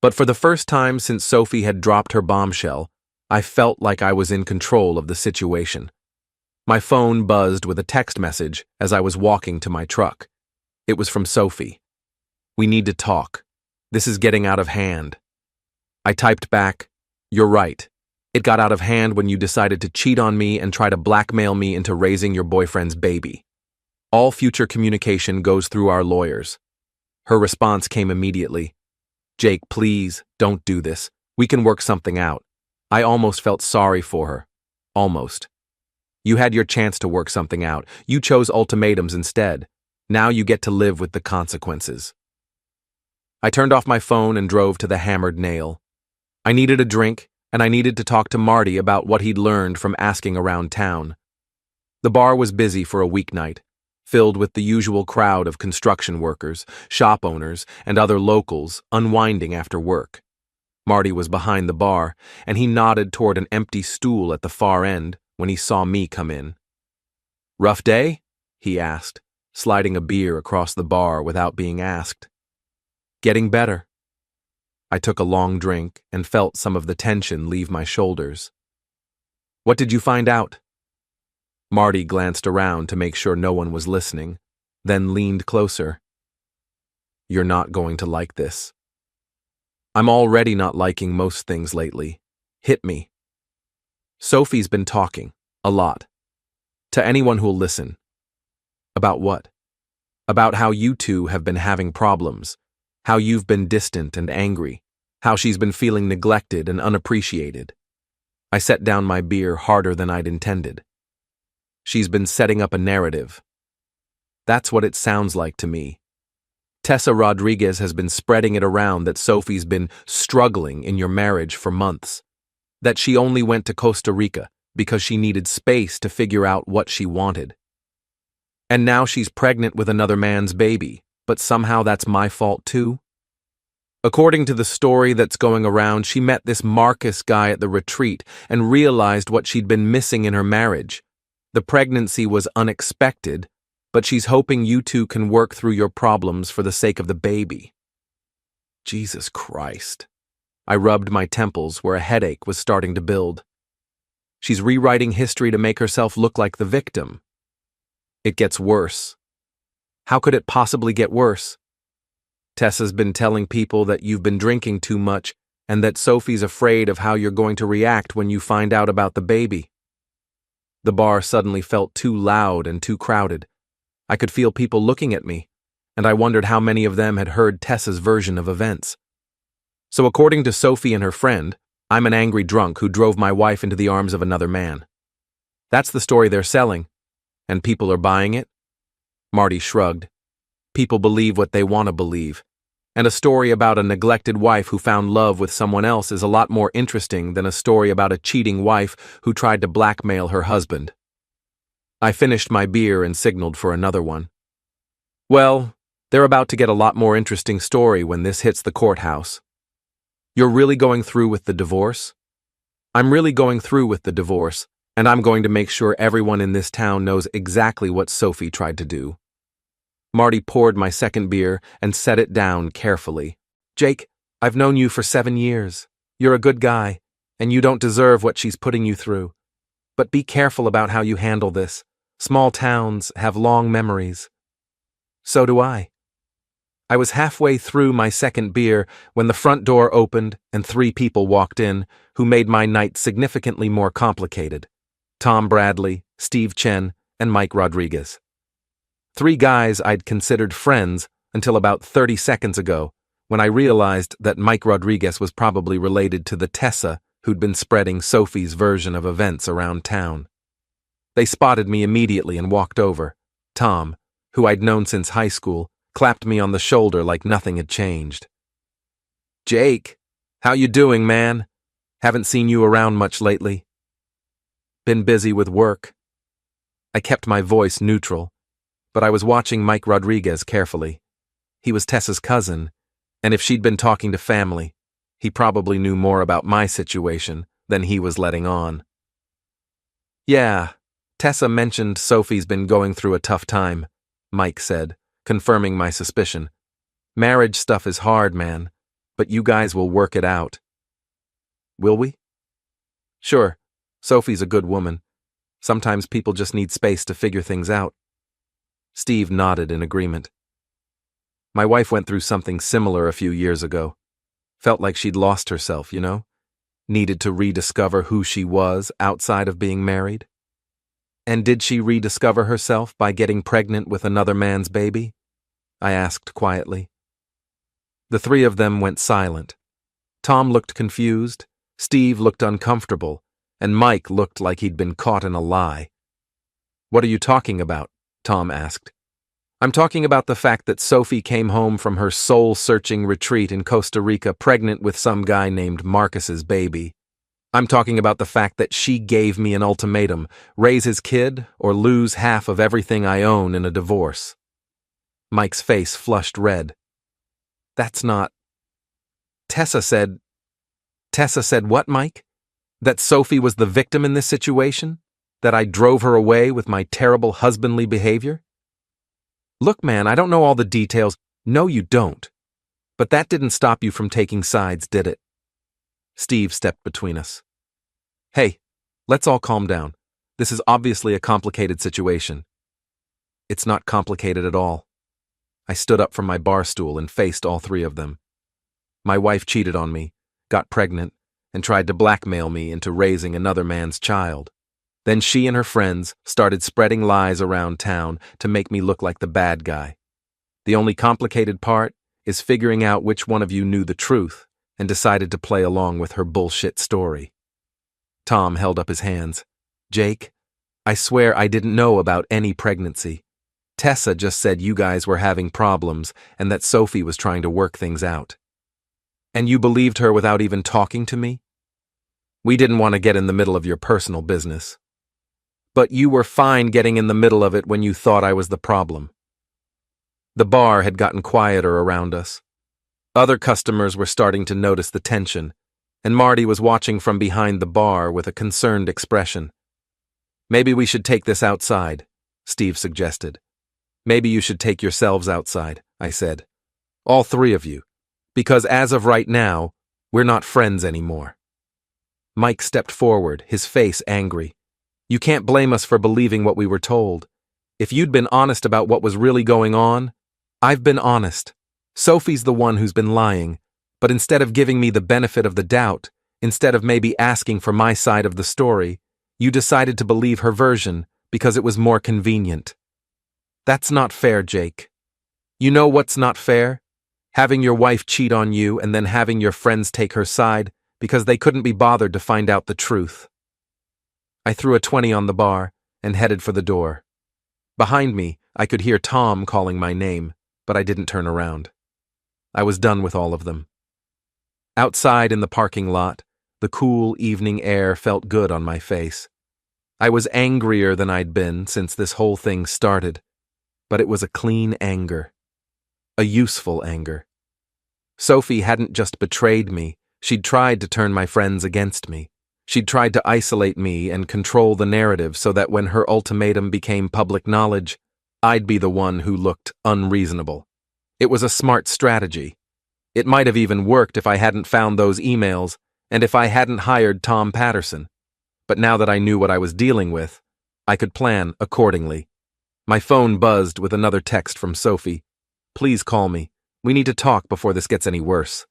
But for the first time since Sophie had dropped her bombshell, I felt like I was in control of the situation. My phone buzzed with a text message as I was walking to my truck. It was from Sophie. "We need to talk. This is getting out of hand." I typed back, "You're right. It got out of hand when you decided to cheat on me and try to blackmail me into raising your boyfriend's baby. All future communication goes through our lawyers." Her response came immediately. "Jake, please, don't do this. We can work something out." I almost felt sorry for her. Almost. "You had your chance to work something out. You chose ultimatums instead. Now you get to live with the consequences." I turned off my phone and drove to the Hammered Nail. I needed a drink, and I needed to talk to Marty about what he'd learned from asking around town. The bar was busy for a weeknight, filled with the usual crowd of construction workers, shop owners, and other locals unwinding after work. Marty was behind the bar, and he nodded toward an empty stool at the far end when he saw me come in. "Rough day?" he asked, sliding a beer across the bar without being asked. "Getting better." I took a long drink and felt some of the tension leave my shoulders. "What did you find out?" Marty glanced around to make sure no one was listening, then leaned closer. "You're not going to like this." "I'm already not liking most things lately. Hit me." "Sophie's been talking, a lot. To anyone who'll listen." "About what?" "About how you two have been having problems, how you've been distant and angry, how she's been feeling neglected and unappreciated." I set down my beer harder than I'd intended. "She's been setting up a narrative." "That's what it sounds like to me. Tessa Rodriguez has been spreading it around that Sophie's been struggling in your marriage for months, that she only went to Costa Rica because she needed space to figure out what she wanted. And now she's pregnant with another man's baby, but somehow that's my fault too?" According to the story that's going around, she met this Marcus guy at the retreat and realized what she'd been missing in her marriage. The pregnancy was unexpected, but she's hoping you two can work through your problems for the sake of the baby. Jesus Christ. I rubbed my temples where a headache was starting to build. She's rewriting history to make herself look like the victim. It gets worse. How could it possibly get worse? Tessa's been telling people that you've been drinking too much and that Sophie's afraid of how you're going to react when you find out about the baby. The bar suddenly felt too loud and too crowded. I could feel people looking at me, and I wondered how many of them had heard Tessa's version of events. So according to Sophie and her friend, I'm an angry drunk who drove my wife into the arms of another man. That's the story they're selling, and people are buying it? Marty shrugged. People believe what they want to believe, and a story about a neglected wife who found love with someone else is a lot more interesting than a story about a cheating wife who tried to blackmail her husband. I finished my beer and signaled for another one. Well, they're about to get a lot more interesting story when this hits the courthouse. You're really going through with the divorce? I'm really going through with the divorce, and I'm going to make sure everyone in this town knows exactly what Sophie tried to do. Marty poured my second beer and set it down carefully. Jake, I've known you for 7 years. You're a good guy, and you don't deserve what she's putting you through. But be careful about how you handle this. Small towns have long memories. So do I. I was halfway through my second beer when the front door opened and 3 people walked in who made my night significantly more complicated. Tom Bradley, Steve Chen, and Mike Rodriguez. 3 guys I'd considered friends until about 30 seconds ago, when I realized that Mike Rodriguez was probably related to the Tessa who'd been spreading Sophie's version of events around town. They spotted me immediately and walked over. Tom, who I'd known since high school, clapped me on the shoulder like nothing had changed. Jake, how you doing, man? Haven't seen you around much lately. Been busy with work. I kept my voice neutral, but I was watching Mike Rodriguez carefully. He was Tessa's cousin, and if she'd been talking to family, he probably knew more about my situation than he was letting on. Yeah, Tessa mentioned Sophie's been going through a tough time, Mike said, confirming my suspicion. Marriage stuff is hard, man, but you guys will work it out. Will we? Sure, Sophie's a good woman. Sometimes people just need space to figure things out. Steve nodded in agreement. My wife went through something similar a few years ago. Felt like she'd lost herself, you know? Needed to rediscover who she was outside of being married. And did she rediscover herself by getting pregnant with another man's baby? I asked quietly. The 3 of them went silent. Tom looked confused, Steve looked uncomfortable, and Mike looked like he'd been caught in a lie. What are you talking about? Tom asked. I'm talking about the fact that Sophie came home from her soul-searching retreat in Costa Rica pregnant with some guy named Marcus's baby. I'm talking about the fact that she gave me an ultimatum: raise his kid or lose half of everything I own in a divorce. Mike's face flushed red. That's not... Tessa said what, Mike? That Sophie was the victim in this situation? That I drove her away with my terrible husbandly behavior? Look, man, I don't know all the details. No, you don't. But that didn't stop you from taking sides, did it? Steve stepped between us. Hey, let's all calm down. This is obviously a complicated situation. It's not complicated at all. I stood up from my bar stool and faced all three of them. My wife cheated on me, got pregnant, and tried to blackmail me into raising another man's child. Then she and her friends started spreading lies around town to make me look like the bad guy. The only complicated part is figuring out which one of you knew the truth and decided to play along with her bullshit story. Tom held up his hands. Jake, I swear I didn't know about any pregnancy. Tessa just said you guys were having problems and that Sophie was trying to work things out. And you believed her without even talking to me? We didn't want to get in the middle of your personal business. But you were fine getting in the middle of it when you thought I was the problem. The bar had gotten quieter around us. Other customers were starting to notice the tension, and Marty was watching from behind the bar with a concerned expression. Maybe we should take this outside, Steve suggested. Maybe you should take yourselves outside, I said. All three of you. Because as of right now, we're not friends anymore. Mike stepped forward, his face angry. You can't blame us for believing what we were told. If you'd been honest about what was really going on, I've been honest. Sophie's the one who's been lying, but instead of giving me the benefit of the doubt, instead of maybe asking for my side of the story, you decided to believe her version because it was more convenient. That's not fair, Jake. You know what's not fair? Having your wife cheat on you and then having your friends take her side because they couldn't be bothered to find out the truth. I threw a 20 on the bar and headed for the door. Behind me, I could hear Tom calling my name, but I didn't turn around. I was done with all of them. Outside in the parking lot, the cool evening air felt good on my face. I was angrier than I'd been since this whole thing started, but it was a clean anger. A useful anger. Sophie hadn't just betrayed me, she'd tried to turn my friends against me. She'd tried to isolate me and control the narrative so that when her ultimatum became public knowledge, I'd be the one who looked unreasonable. It was a smart strategy. It might have even worked if I hadn't found those emails and if I hadn't hired Tom Patterson. But now that I knew what I was dealing with, I could plan accordingly. My phone buzzed with another text from Sophie. Please call me. We need to talk before this gets any worse.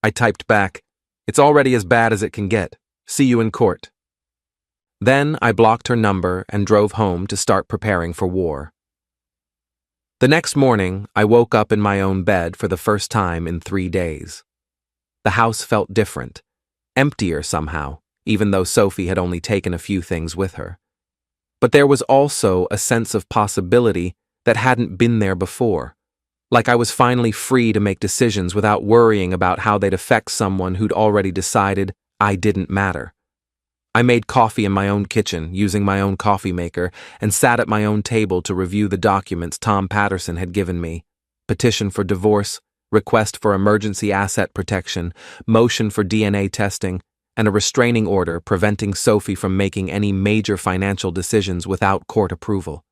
I typed back, it's already as bad as it can get. See you in court. Then I blocked her number and drove home to start preparing for war. The next morning, I woke up in my own bed for the first time in 3 days. The house felt different, emptier somehow, even though Sophie had only taken a few things with her. But there was also a sense of possibility that hadn't been there before, like I was finally free to make decisions without worrying about how they'd affect someone who'd already decided I didn't matter. I made coffee in my own kitchen using my own coffee maker and sat at my own table to review the documents Tom Patterson had given me: petition for divorce, request for emergency asset protection, motion for DNA testing, and a restraining order preventing Sophie from making any major financial decisions without court approval.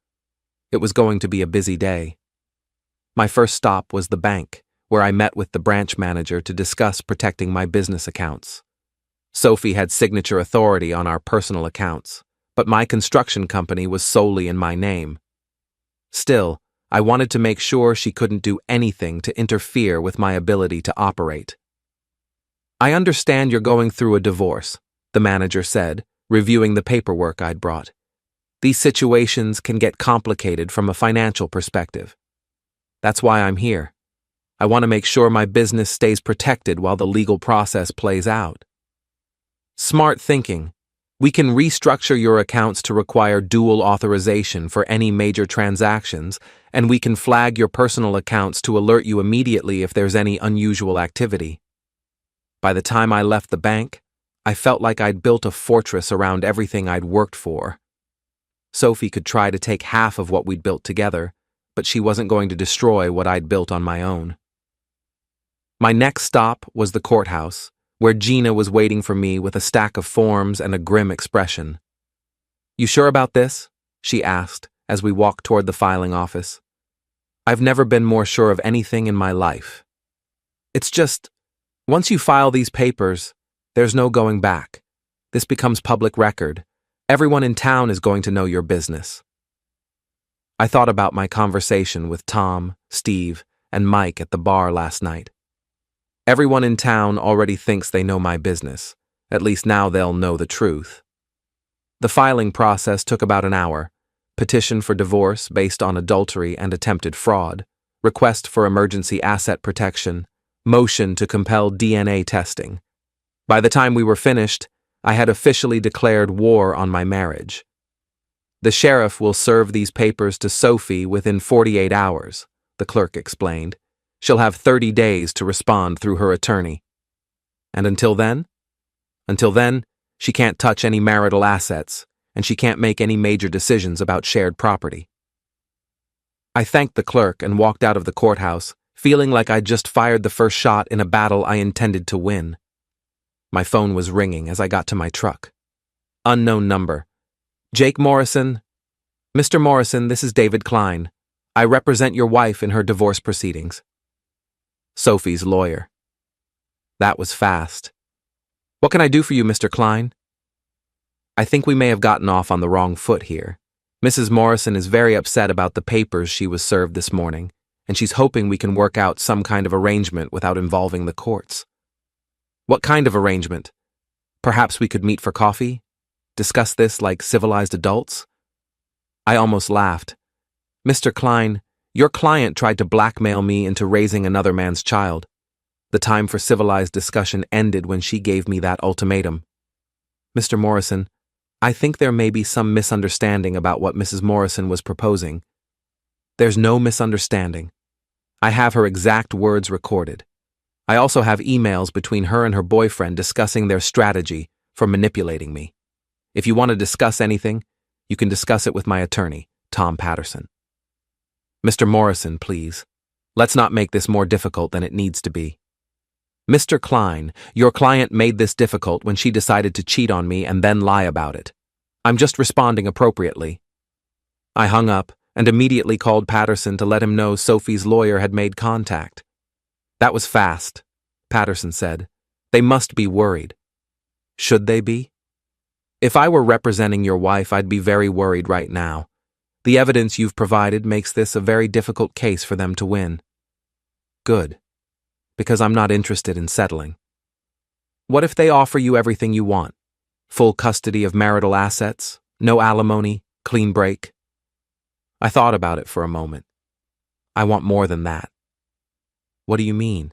It was going to be a busy day. My first stop was the bank, where I met with the branch manager to discuss protecting my business accounts. Sophie had signature authority on our personal accounts, but my construction company was solely in my name. Still, I wanted to make sure she couldn't do anything to interfere with my ability to operate. I understand you're going through a divorce, the manager said, reviewing the paperwork I'd brought. These situations can get complicated from a financial perspective. That's why I'm here. I want to make sure my business stays protected while the legal process plays out. Smart thinking. We can restructure your accounts to require dual authorization for any major transactions, and we can flag your personal accounts to alert you immediately if there's any unusual activity. By the time I left the bank, I felt like I'd built a fortress around everything I'd worked for. Sophie could try to take half of what we'd built together, but she wasn't going to destroy what I'd built on my own. My next stop was the courthouse, where Gina was waiting for me with a stack of forms and a grim expression. "You sure about this?" she asked as we walked toward the filing office. "I've never been more sure of anything in my life. It's just, once you file these papers, there's no going back. This becomes public record. Everyone in town is going to know your business." I thought about my conversation with Tom, Steve, and Mike at the bar last night. Everyone in town already thinks they know my business. At least now they'll know the truth. The filing process took about an hour. Petition for divorce based on adultery and attempted fraud, request for emergency asset protection, motion to compel DNA testing. By the time we were finished, I had officially declared war on my marriage. "The sheriff will serve these papers to Sophie within 48 hours, the clerk explained. "She'll have 30 days to respond through her attorney. And until then? Until then, she can't touch any marital assets, and she can't make any major decisions about shared property." I thanked the clerk and walked out of the courthouse, feeling like I'd just fired the first shot in a battle I intended to win. My phone was ringing as I got to my truck. Unknown number. "Jake Morrison." "Mr. Morrison, this is David Klein. I represent your wife in her divorce proceedings." Sophie's lawyer. That was fast. "What can I do for you, Mr. Klein?" "I think we may have gotten off on the wrong foot here. Mrs. Morrison is very upset about the papers she was served this morning, and she's hoping we can work out some kind of arrangement without involving the courts." "What kind of arrangement? Perhaps we could meet for coffee? Discuss this like civilized adults?" I almost laughed. "Mr. Klein, your client tried to blackmail me into raising another man's child. The time for civilized discussion ended when she gave me that ultimatum. Mr. Morrison, I think there may be some misunderstanding about what Mrs. Morrison was proposing." "There's no misunderstanding. I have her exact words recorded. I also have emails between her and her boyfriend discussing their strategy for manipulating me. If you want to discuss anything, you can discuss it with my attorney, Tom Patterson." "Mr. Morrison, please. Let's not make this more difficult than it needs to be." "Mr. Klein, your client made this difficult when she decided to cheat on me and then lie about it. I'm just responding appropriately." I hung up and immediately called Patterson to let him know Sophie's lawyer had made contact. "That was fast," Patterson said. "They must be worried." "Should they be?" "If I were representing your wife, I'd be very worried right now. The evidence you've provided makes this a very difficult case for them to win." "Good. Because I'm not interested in settling." "What if they offer you everything you want? Full custody of marital assets, no alimony, clean break?" I thought about it for a moment. "I want more than that." "What do you mean?"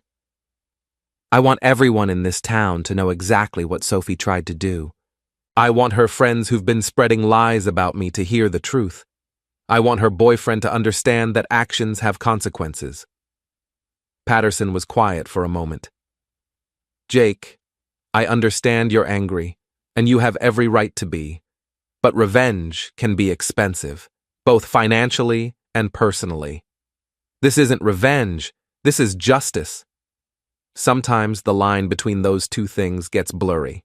"I want everyone in this town to know exactly what Sophie tried to do. I want her friends who've been spreading lies about me to hear the truth. I want her boyfriend to understand that actions have consequences." Patterson was quiet for a moment. "Jake, I understand you're angry, and you have every right to be. But revenge can be expensive, both financially and personally. This isn't revenge, this is justice. Sometimes the line between those two things gets blurry.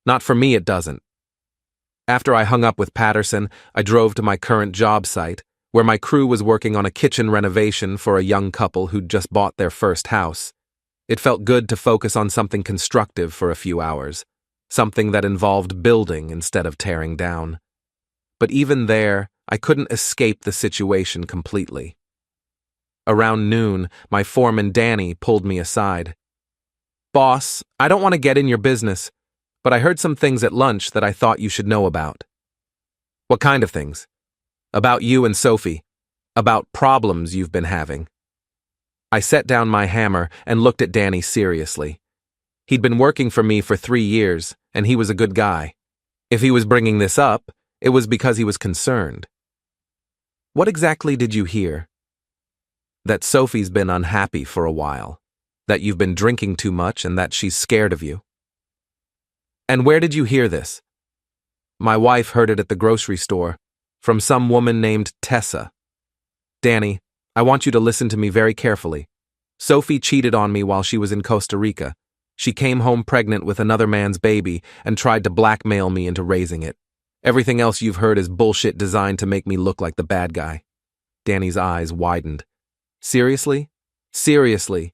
Not for me, it doesn't." After I hung up with Patterson, I drove to my current job site, where my crew was working on a kitchen renovation for a young couple who'd just bought their first house. It felt good to focus on something constructive for a few hours, something that involved building instead of tearing down. But even there, I couldn't escape the situation completely. Around noon, my foreman Danny pulled me aside. "Boss, I don't want to get in your business, but I heard some things at lunch that I thought you should know about." "What kind of things?" "About you and Sophie. About problems you've been having." I set down my hammer and looked at Danny seriously. He'd been working for me for 3 years, and he was a good guy. If he was bringing this up, it was because he was concerned. "What exactly did you hear?" "That Sophie's been unhappy for a while. That you've been drinking too much and that she's scared of you." And where did you hear this? My wife heard it at the grocery store, from some woman named Tessa. Danny, I want you to listen to me very carefully. Sophie cheated on me while she was in Costa Rica. She came home pregnant with another man's baby and tried to blackmail me into raising it. Everything else you've heard is bullshit designed to make me look like the bad guy. Danny's eyes widened. Seriously? Seriously?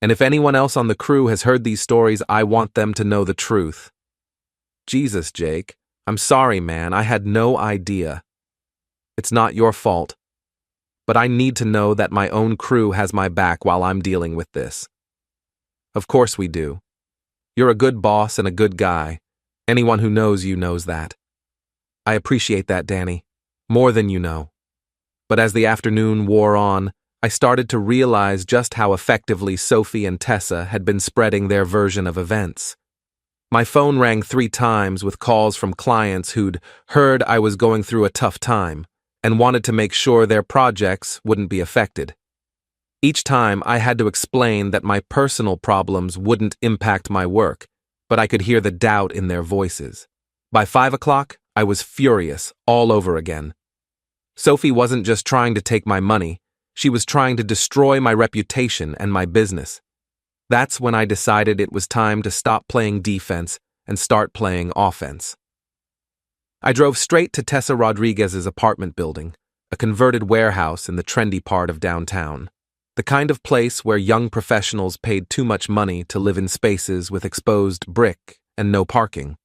And if anyone else on the crew has heard these stories, I want them to know the truth. Jesus, Jake. I'm sorry, man. I had no idea. It's not your fault. But I need to know that my own crew has my back while I'm dealing with this. Of course we do. You're a good boss and a good guy. Anyone who knows you knows that. I appreciate that, Danny. More than you know. But as the afternoon wore on, I started to realize just how effectively Sophie and Tessa had been spreading their version of events. My phone rang 3 times with calls from clients who'd heard I was going through a tough time and wanted to make sure their projects wouldn't be affected. Each time I had to explain that my personal problems wouldn't impact my work, but I could hear the doubt in their voices. By 5 o'clock, I was furious all over again. Sophie wasn't just trying to take my money, she was trying to destroy my reputation and my business. That's when I decided it was time to stop playing defense and start playing offense. I drove straight to Tessa Rodriguez's apartment building, a converted warehouse in the trendy part of downtown. The kind of place where young professionals paid too much money to live in spaces with exposed brick and no parking.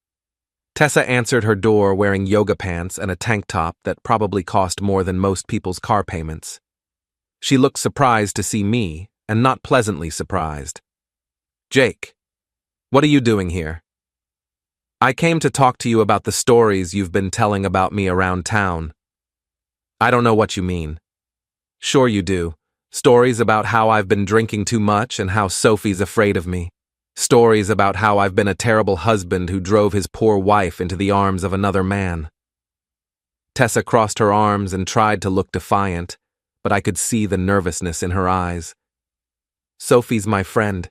Tessa answered her door wearing yoga pants and a tank top that probably cost more than most people's car payments. She looked surprised to see me, and not pleasantly surprised. Jake, what are you doing here? I came to talk to you about the stories you've been telling about me around town. I don't know what you mean. Sure you do. Stories about how I've been drinking too much and how Sophie's afraid of me. Stories about how I've been a terrible husband who drove his poor wife into the arms of another man. Tessa crossed her arms and tried to look defiant, but I could see the nervousness in her eyes. Sophie's my friend.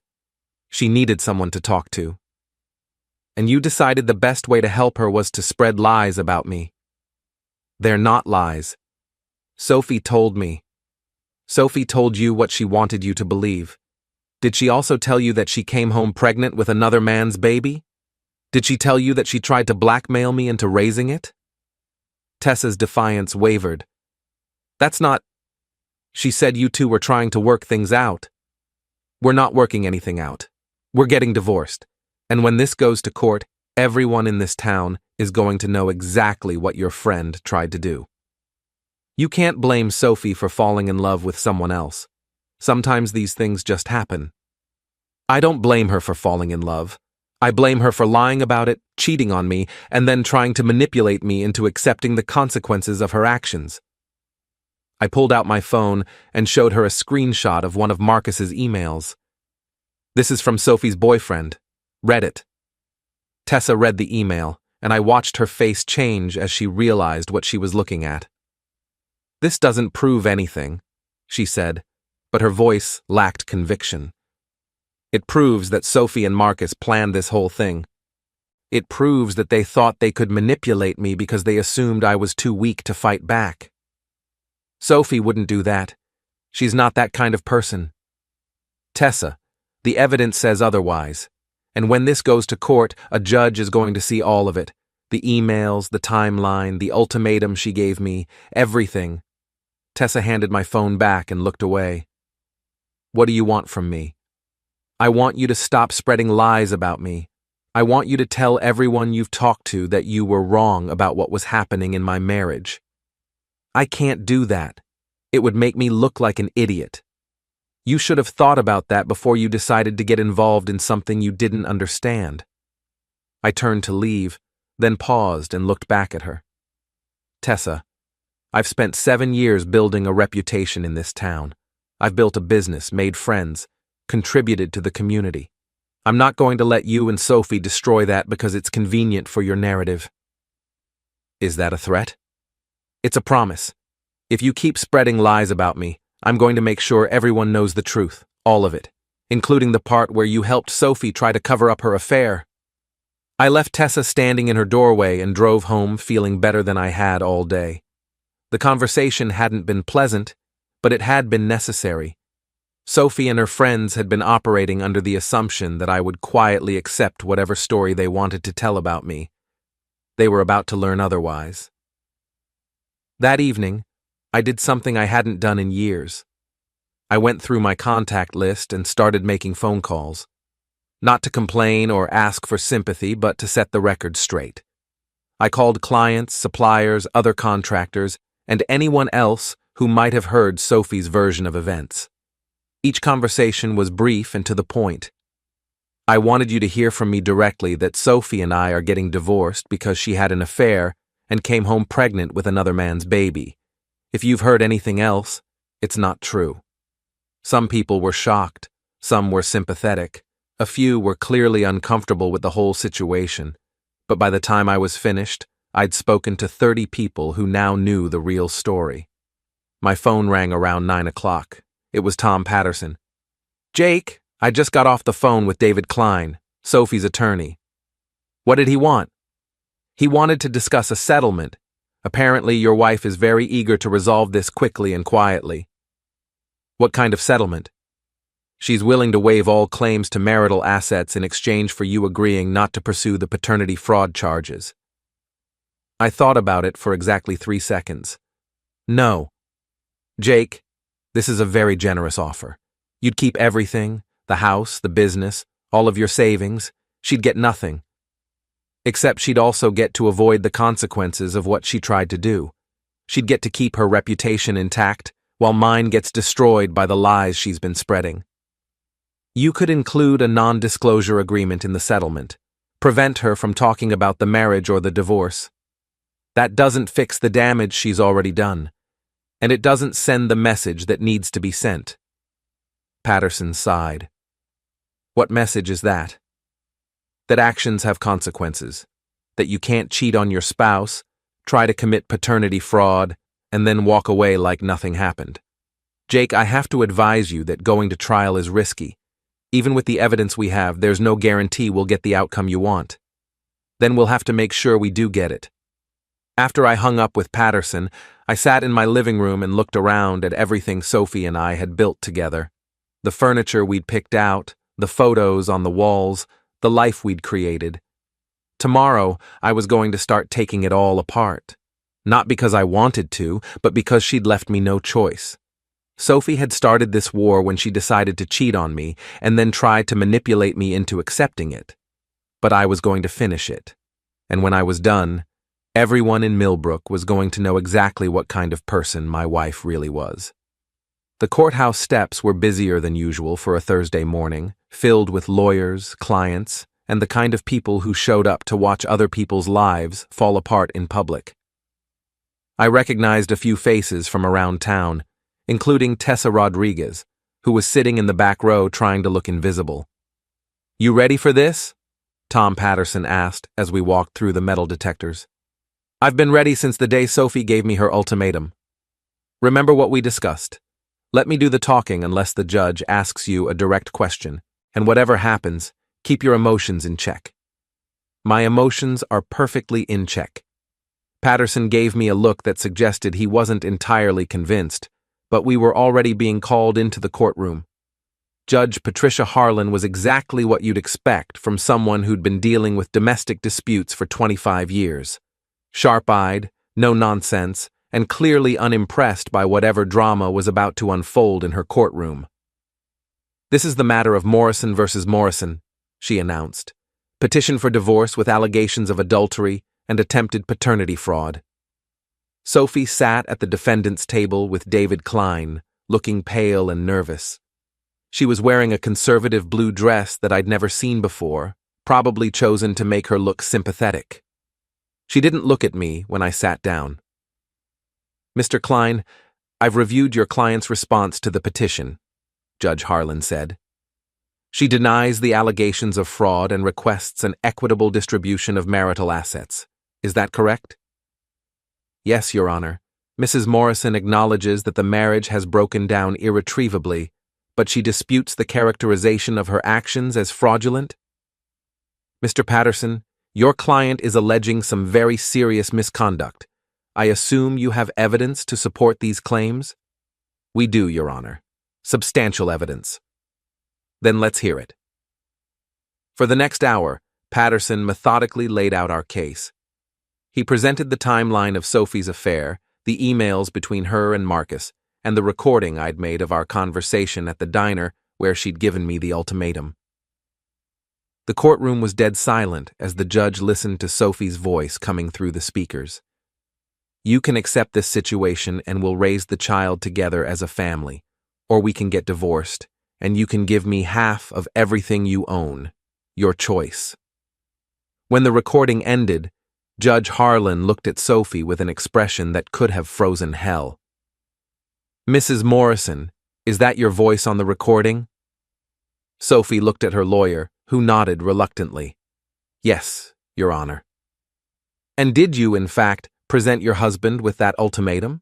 She needed someone to talk to. And you decided the best way to help her was to spread lies about me. They're not lies. Sophie told me. Sophie told you what she wanted you to believe. Did she also tell you that she came home pregnant with another man's baby? Did she tell you that she tried to blackmail me into raising it? Tessa's defiance wavered. That's not... She said you two were trying to work things out. We're not working anything out. We're getting divorced. And when this goes to court, everyone in this town is going to know exactly what your friend tried to do. You can't blame Sophie for falling in love with someone else. Sometimes these things just happen. I don't blame her for falling in love. I blame her for lying about it, cheating on me, and then trying to manipulate me into accepting the consequences of her actions. I pulled out my phone and showed her a screenshot of one of Marcus's emails. This is from Sophie's boyfriend. Read it. Tessa read the email, and I watched her face change as she realized what she was looking at. This doesn't prove anything, she said, but her voice lacked conviction. It proves that Sophie and Marcus planned this whole thing. It proves that they thought they could manipulate me because they assumed I was too weak to fight back. Sophie wouldn't do that. She's not that kind of person. Tessa, the evidence says otherwise. And when this goes to court, a judge is going to see all of it. The emails, the timeline, the ultimatum she gave me, everything. Tessa handed my phone back and looked away. What do you want from me? I want you to stop spreading lies about me. I want you to tell everyone you've talked to that you were wrong about what was happening in my marriage. I can't do that. It would make me look like an idiot. You should have thought about that before you decided to get involved in something you didn't understand. I turned to leave, then paused and looked back at her. Tessa, I've spent 7 years building a reputation in this town. I've built a business, made friends, contributed to the community. I'm not going to let you and Sophie destroy that because it's convenient for your narrative. Is that a threat? It's a promise. If you keep spreading lies about me, I'm going to make sure everyone knows the truth, all of it, including the part where you helped Sophie try to cover up her affair. I left Tessa standing in her doorway and drove home feeling better than I had all day. The conversation hadn't been pleasant, but it had been necessary. Sophie and her friends had been operating under the assumption that I would quietly accept whatever story they wanted to tell about me. They were about to learn otherwise. That evening, I did something I hadn't done in years. I went through my contact list and started making phone calls. Not to complain or ask for sympathy, but to set the record straight. I called clients, suppliers, other contractors, and anyone else who might have heard Sophie's version of events. Each conversation was brief and to the point. I wanted you to hear from me directly that Sophie and I are getting divorced because she had an affair and came home pregnant with another man's baby. If you've heard anything else, it's not true. Some people were shocked, some were sympathetic. A few were clearly uncomfortable with the whole situation, but by the time I was finished, I'd spoken to 30 people who now knew the real story. My phone rang around 9 o'clock. It was Tom Patterson. "Jake, I just got off the phone with David Klein, Sophie's attorney." "What did he want?" "He wanted to discuss a settlement. Apparently your wife is very eager to resolve this quickly and quietly." "What kind of settlement?" "She's willing to waive all claims to marital assets in exchange for you agreeing not to pursue the paternity fraud charges." I thought about it for exactly 3 seconds. "No. Jake, this is a very generous offer. You'd keep everything, the house, the business, all of your savings. She'd get nothing. Except she'd also get to avoid the consequences of what she tried to do. She'd get to keep her reputation intact, while mine gets destroyed by the lies she's been spreading. You could include a non-disclosure agreement in the settlement, prevent her from talking about the marriage or the divorce. That doesn't fix the damage she's already done, and it doesn't send the message that needs to be sent." Patterson sighed. "What message is that?" "That actions have consequences, that you can't cheat on your spouse, try to commit paternity fraud, and then walk away like nothing happened. Jake, I have to advise you that going to trial is risky. Even with the evidence we have, there's no guarantee we'll get the outcome you want. Then we'll have to make sure we do get it." After I hung up with Patterson, I sat in my living room and looked around at everything Sophie and I had built together. The furniture we'd picked out, the photos on the walls, the life we'd created. Tomorrow, I was going to start taking it all apart. Not because I wanted to, but because she'd left me no choice. Sophie had started this war when she decided to cheat on me and then tried to manipulate me into accepting it. But I was going to finish it. And when I was done, everyone in Millbrook was going to know exactly what kind of person my wife really was. The courthouse steps were busier than usual for a Thursday morning, filled with lawyers, clients, and the kind of people who showed up to watch other people's lives fall apart in public. I recognized a few faces from around town, including Tessa Rodriguez, who was sitting in the back row trying to look invisible. "You ready for this?" Tom Patterson asked as we walked through the metal detectors. "I've been ready since the day Sophie gave me her ultimatum. Remember what we discussed. Let me do the talking unless the judge asks you a direct question, and whatever happens, keep your emotions in check." "My emotions are perfectly in check." Patterson gave me a look that suggested he wasn't entirely convinced, but we were already being called into the courtroom. Judge Patricia Harlan was exactly what you'd expect from someone who'd been dealing with domestic disputes for 25 years. Sharp-eyed, no nonsense, and clearly unimpressed by whatever drama was about to unfold in her courtroom. "This is the matter of Morrison versus Morrison," she announced. "Petition for divorce with allegations of adultery and attempted paternity fraud." Sophie sat at the defendant's table with David Klein, looking pale and nervous. She was wearing a conservative blue dress that I'd never seen before, probably chosen to make her look sympathetic. She didn't look at me when I sat down. "Mr. Klein, I've reviewed your client's response to the petition," Judge Harlan said. "She denies the allegations of fraud and requests an equitable distribution of marital assets. Is that correct?" "Yes, Your Honor. Mrs. Morrison acknowledges that the marriage has broken down irretrievably, but she disputes the characterization of her actions as fraudulent." "Mr. Patterson, Your client is alleging some very serious misconduct. I assume you have evidence to support these claims? We do, Your Honor. Substantial evidence. Then let's hear it. For the next hour, Patterson methodically laid out our case. He presented the timeline of Sophie's affair, the emails between her and Marcus, and the recording I'd made of our conversation at the diner where she'd given me the ultimatum. The courtroom was dead silent as the judge listened to Sophie's voice coming through the speakers. You can accept this situation and we'll raise the child together as a family, or we can get divorced, and you can give me half of everything you own. Your choice. When the recording ended, Judge Harlan looked at Sophie with an expression that could have frozen hell. Mrs. Morrison, is that your voice on the recording? Sophie looked at her lawyer, who nodded reluctantly. Yes, Your Honor. And did you, in fact, present your husband with that ultimatum?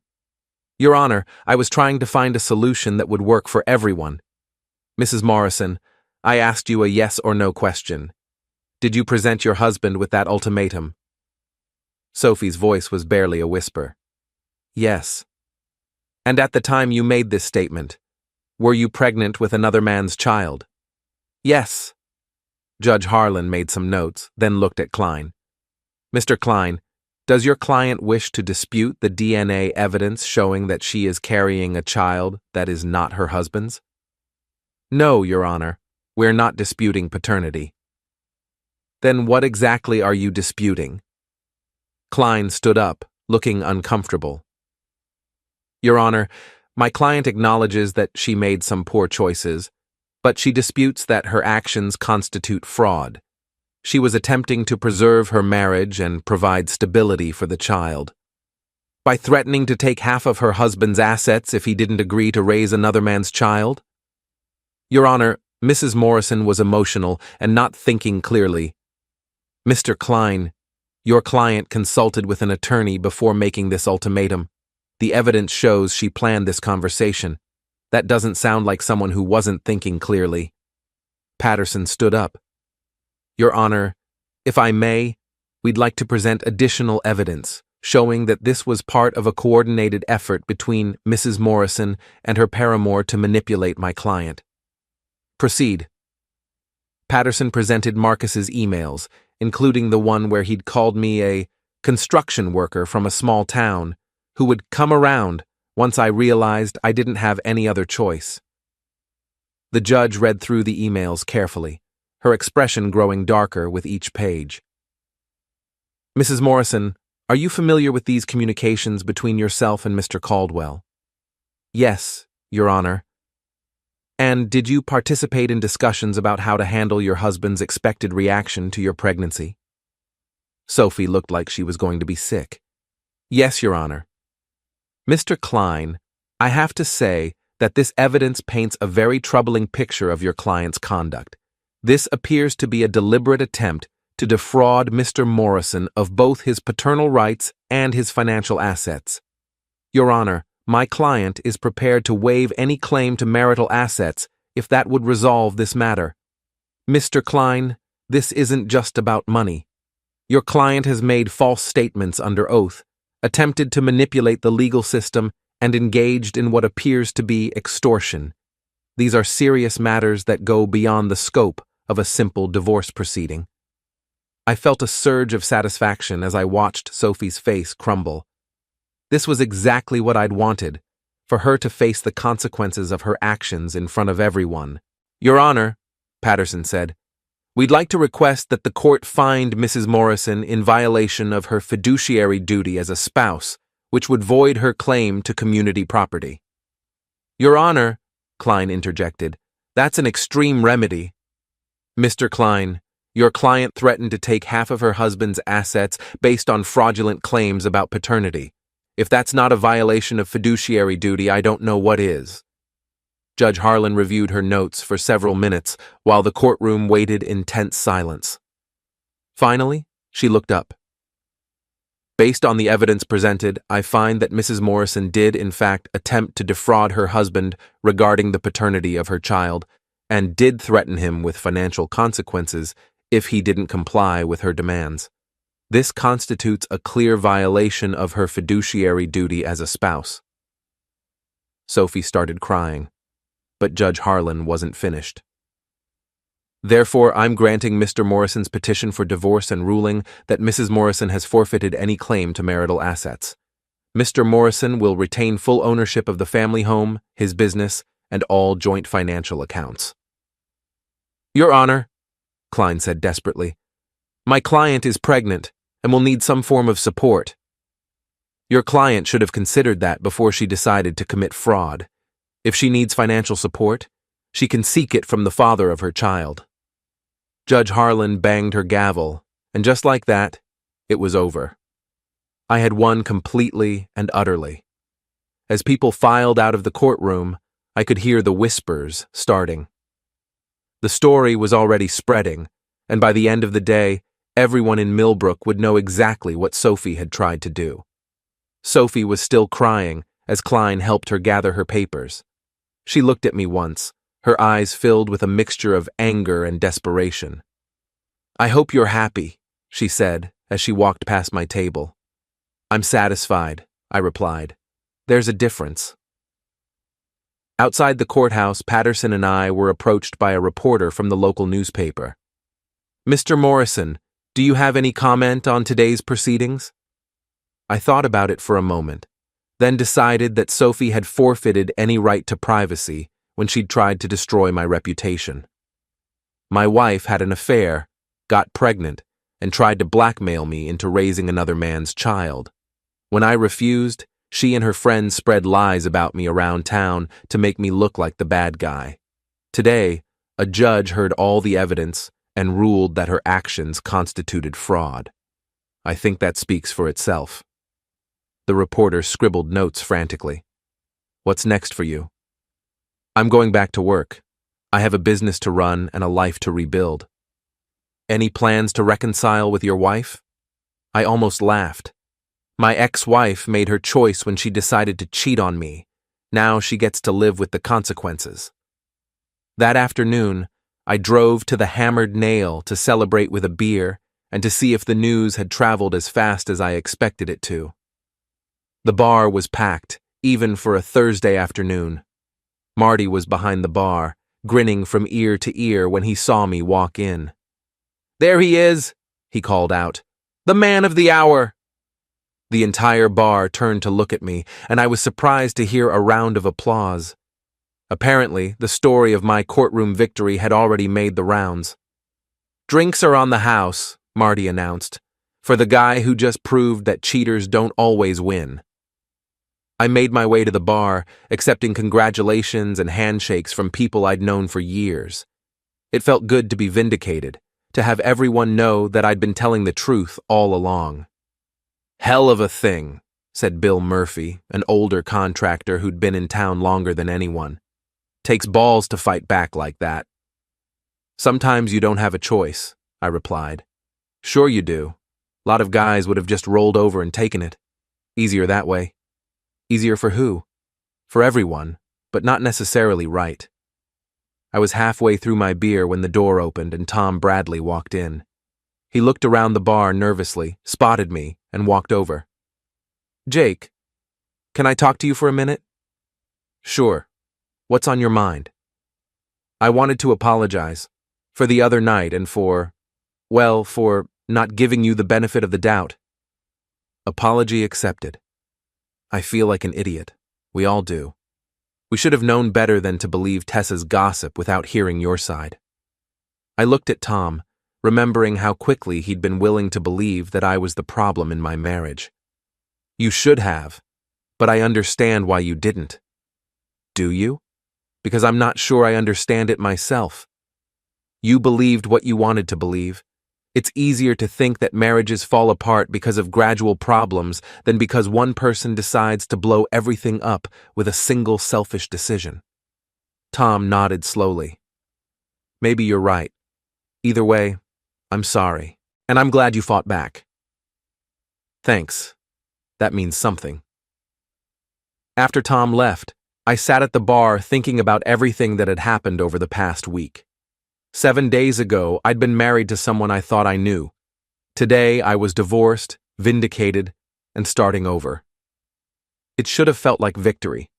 Your Honor, I was trying to find a solution that would work for everyone. Mrs. Morrison, I asked you a yes or no question. Did you present your husband with that ultimatum? Sophie's voice was barely a whisper. Yes. And at the time you made this statement, were you pregnant with another man's child? Yes. Judge Harlan made some notes, then looked at Klein. Mr. Klein, does your client wish to dispute the DNA evidence showing that she is carrying a child that is not her husband's? No, Your Honor. We're not disputing paternity. Then what exactly are you disputing? Klein stood up, looking uncomfortable. Your Honor, my client acknowledges that she made some poor choices, but she disputes that her actions constitute fraud. She was attempting to preserve her marriage and provide stability for the child. By threatening to take half of her husband's assets if he didn't agree to raise another man's child? Your Honor, Mrs. Morrison was emotional and not thinking clearly. Mr. Klein, your client consulted with an attorney before making this ultimatum. The evidence shows she planned this conversation. That doesn't sound like someone who wasn't thinking clearly. Patterson stood up. Your Honor, if I may, we'd like to present additional evidence showing that this was part of a coordinated effort between Mrs. Morrison and her paramour to manipulate my client. Proceed. Patterson presented Marcus's emails, including the one where he'd called me a construction worker from a small town who would come around once I realized I didn't have any other choice. The judge read through the emails carefully, her expression growing darker with each page. Mrs. Morrison, are you familiar with these communications between yourself and Mr. Caldwell? Yes, Your Honor. And did you participate in discussions about how to handle your husband's expected reaction to your pregnancy? Sophie looked like she was going to be sick. Yes, Your Honor. Mr. Klein, I have to say that this evidence paints a very troubling picture of your client's conduct. This appears to be a deliberate attempt to defraud Mr. Morrison of both his paternal rights and his financial assets. Your Honor, my client is prepared to waive any claim to marital assets if that would resolve this matter. Mr. Klein, this isn't just about money. Your client has made false statements under oath, attempted to manipulate the legal system, and engaged in what appears to be extortion. These are serious matters that go beyond the scope of a simple divorce proceeding. I felt a surge of satisfaction as I watched Sophie's face crumble. This was exactly what I'd wanted, for her to face the consequences of her actions in front of everyone. Your Honor, Patterson said, we'd like to request that the court find Mrs. Morrison in violation of her fiduciary duty as a spouse, which would void her claim to community property. Your Honor, Klein interjected, that's an extreme remedy. Mr. Klein, your client threatened to take half of her husband's assets based on fraudulent claims about paternity. If that's not a violation of fiduciary duty, I don't know what is. Judge Harlan reviewed her notes for several minutes while the courtroom waited in tense silence. Finally, she looked up. Based on the evidence presented, I find that Mrs. Morrison did, in fact, attempt to defraud her husband regarding the paternity of her child, and did threaten him with financial consequences if he didn't comply with her demands. This constitutes a clear violation of her fiduciary duty as a spouse. Sophie started crying, but Judge Harlan wasn't finished. Therefore, I'm granting Mr. Morrison's petition for divorce and ruling that Mrs. Morrison has forfeited any claim to marital assets. Mr. Morrison will retain full ownership of the family home, his business, and all joint financial accounts. Your Honor, Klein said desperately, my client is pregnant and will need some form of support. Your client should have considered that before she decided to commit fraud. If she needs financial support, she can seek it from the father of her child. Judge Harlan banged her gavel, and just like that, it was over. I had won completely and utterly. As people filed out of the courtroom, I could hear the whispers starting. The story was already spreading, and by the end of the day, everyone in Millbrook would know exactly what Sophie had tried to do. Sophie was still crying as Klein helped her gather her papers. She looked at me once, her eyes filled with a mixture of anger and desperation. I hope you're happy, she said as she walked past my table. I'm satisfied, I replied. There's a difference. Outside the courthouse, Patterson and I were approached by a reporter from the local newspaper. Mr. Morrison, do you have any comment on today's proceedings? I thought about it for a moment, then decided that Sophie had forfeited any right to privacy when she'd tried to destroy my reputation. My wife had an affair, got pregnant, and tried to blackmail me into raising another man's child. When I refused, she and her friends spread lies about me around town to make me look like the bad guy. Today, a judge heard all the evidence and ruled that her actions constituted fraud. I think that speaks for itself. The reporter scribbled notes frantically. What's next for you? I'm going back to work. I have a business to run and a life to rebuild. Any plans to reconcile with your wife? I almost laughed. My ex-wife made her choice when she decided to cheat on me. Now she gets to live with the consequences. That afternoon, I drove to the Hammered Nail to celebrate with a beer and to see if the news had traveled as fast as I expected it to. The bar was packed, even for a Thursday afternoon. Marty was behind the bar, grinning from ear to ear when he saw me walk in. There he is, he called out. The man of the hour. The entire bar turned to look at me, and I was surprised to hear a round of applause. Apparently, the story of my courtroom victory had already made the rounds. Drinks are on the house, Marty announced, for the guy who just proved that cheaters don't always win. I made my way to the bar, accepting congratulations and handshakes from people I'd known for years. It felt good to be vindicated, to have everyone know that I'd been telling the truth all along. Hell of a thing, said Bill Murphy, an older contractor who'd been in town longer than anyone. Takes balls to fight back like that. Sometimes you don't have a choice, I replied. Sure you do. A lot of guys would have just rolled over and taken it. Easier that way. Easier for who? For everyone, but not necessarily right. I was halfway through my beer when the door opened and Tom Bradley walked in. He looked around the bar nervously, spotted me, and walked over. Jake, can I talk to you for a minute? Sure. What's on your mind? I wanted to apologize for the other night and for not giving you the benefit of the doubt. Apology accepted. I feel like an idiot. We all do. We should have known better than to believe Tessa's gossip without hearing your side. I looked at Tom, remembering how quickly he'd been willing to believe that I was the problem in my marriage. You should have, but I understand why you didn't. Do you? Because I'm not sure I understand it myself. You believed what you wanted to believe. It's easier to think that marriages fall apart because of gradual problems than because one person decides to blow everything up with a single selfish decision. Tom nodded slowly. Maybe you're right. Either way, I'm sorry, and I'm glad you fought back. Thanks. That means something. After Tom left, I sat at the bar thinking about everything that had happened over the past week. 7 days ago, I'd been married to someone I thought I knew. Today, I was divorced, vindicated, and starting over. It should have felt like victory,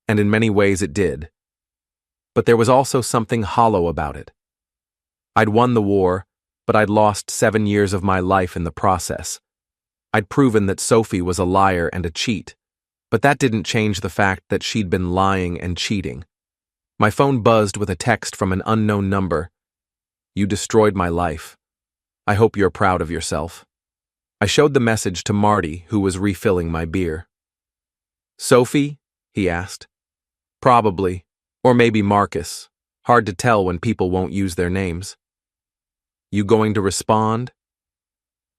and in many ways it did. But there was also something hollow about it. I'd won the war, but I'd lost 7 years of my life in the process. I'd proven that Sophie was a liar and a cheat, but that didn't change the fact that she'd been lying and cheating. My phone buzzed with a text from an unknown number. "You destroyed my life. I hope you're proud of yourself." I showed the message to Marty, who was refilling my beer. "Sophie?" he asked. "Probably. Or maybe Marcus. Hard to tell when people won't use their names." "You going to respond?"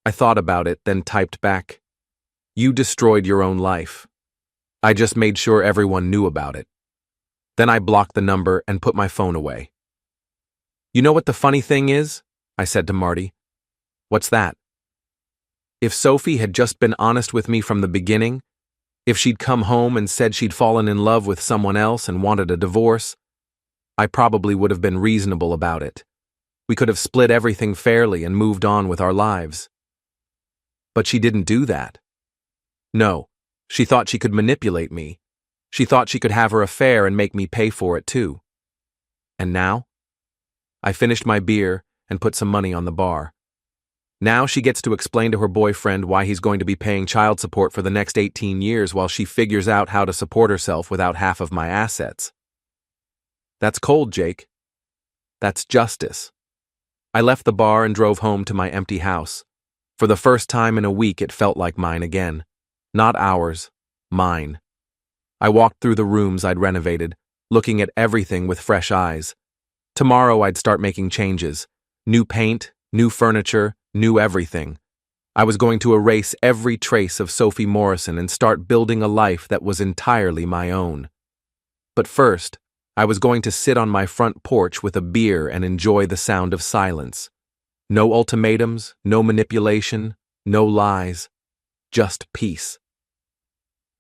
I thought about it, then typed back, "You destroyed your own life. I just made sure everyone knew about it." Then I blocked the number and put my phone away. "You know what the funny thing is?" I said to Marty. "What's that?" If Sophie had just been honest with me from the beginning, if she'd come home and said she'd fallen in love with someone else and wanted a divorce, I probably would have been reasonable about it. We could have split everything fairly and moved on with our lives. But she didn't do that. No, she thought she could manipulate me. She thought she could have her affair and make me pay for it too. And now? I finished my beer and put some money on the bar. Now she gets to explain to her boyfriend why he's going to be paying child support for the next 18 years while she figures out how to support herself without half of my assets. That's cold, Jake. That's justice. I left the bar and drove home to my empty house. For the first time in a week, it felt like mine again. Not ours, mine. I walked through the rooms I'd renovated, looking at everything with fresh eyes. Tomorrow I'd start making changes. New paint, new furniture, new everything. I was going to erase every trace of Sophie Morrison and start building a life that was entirely my own. But first, I was going to sit on my front porch with a beer and enjoy the sound of silence. No ultimatums, no manipulation, no lies, just peace.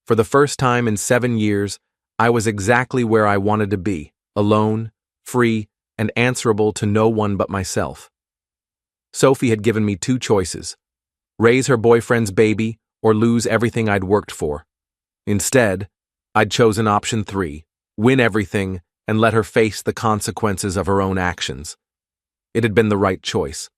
For the first time in 7 years, I was exactly where I wanted to be, alone, free, and answerable to no one but myself. Sophie had given me 2 choices: raise her boyfriend's baby or lose everything I'd worked for. Instead, I'd chosen option 3, win everything and let her face the consequences of her own actions. It had been the right choice.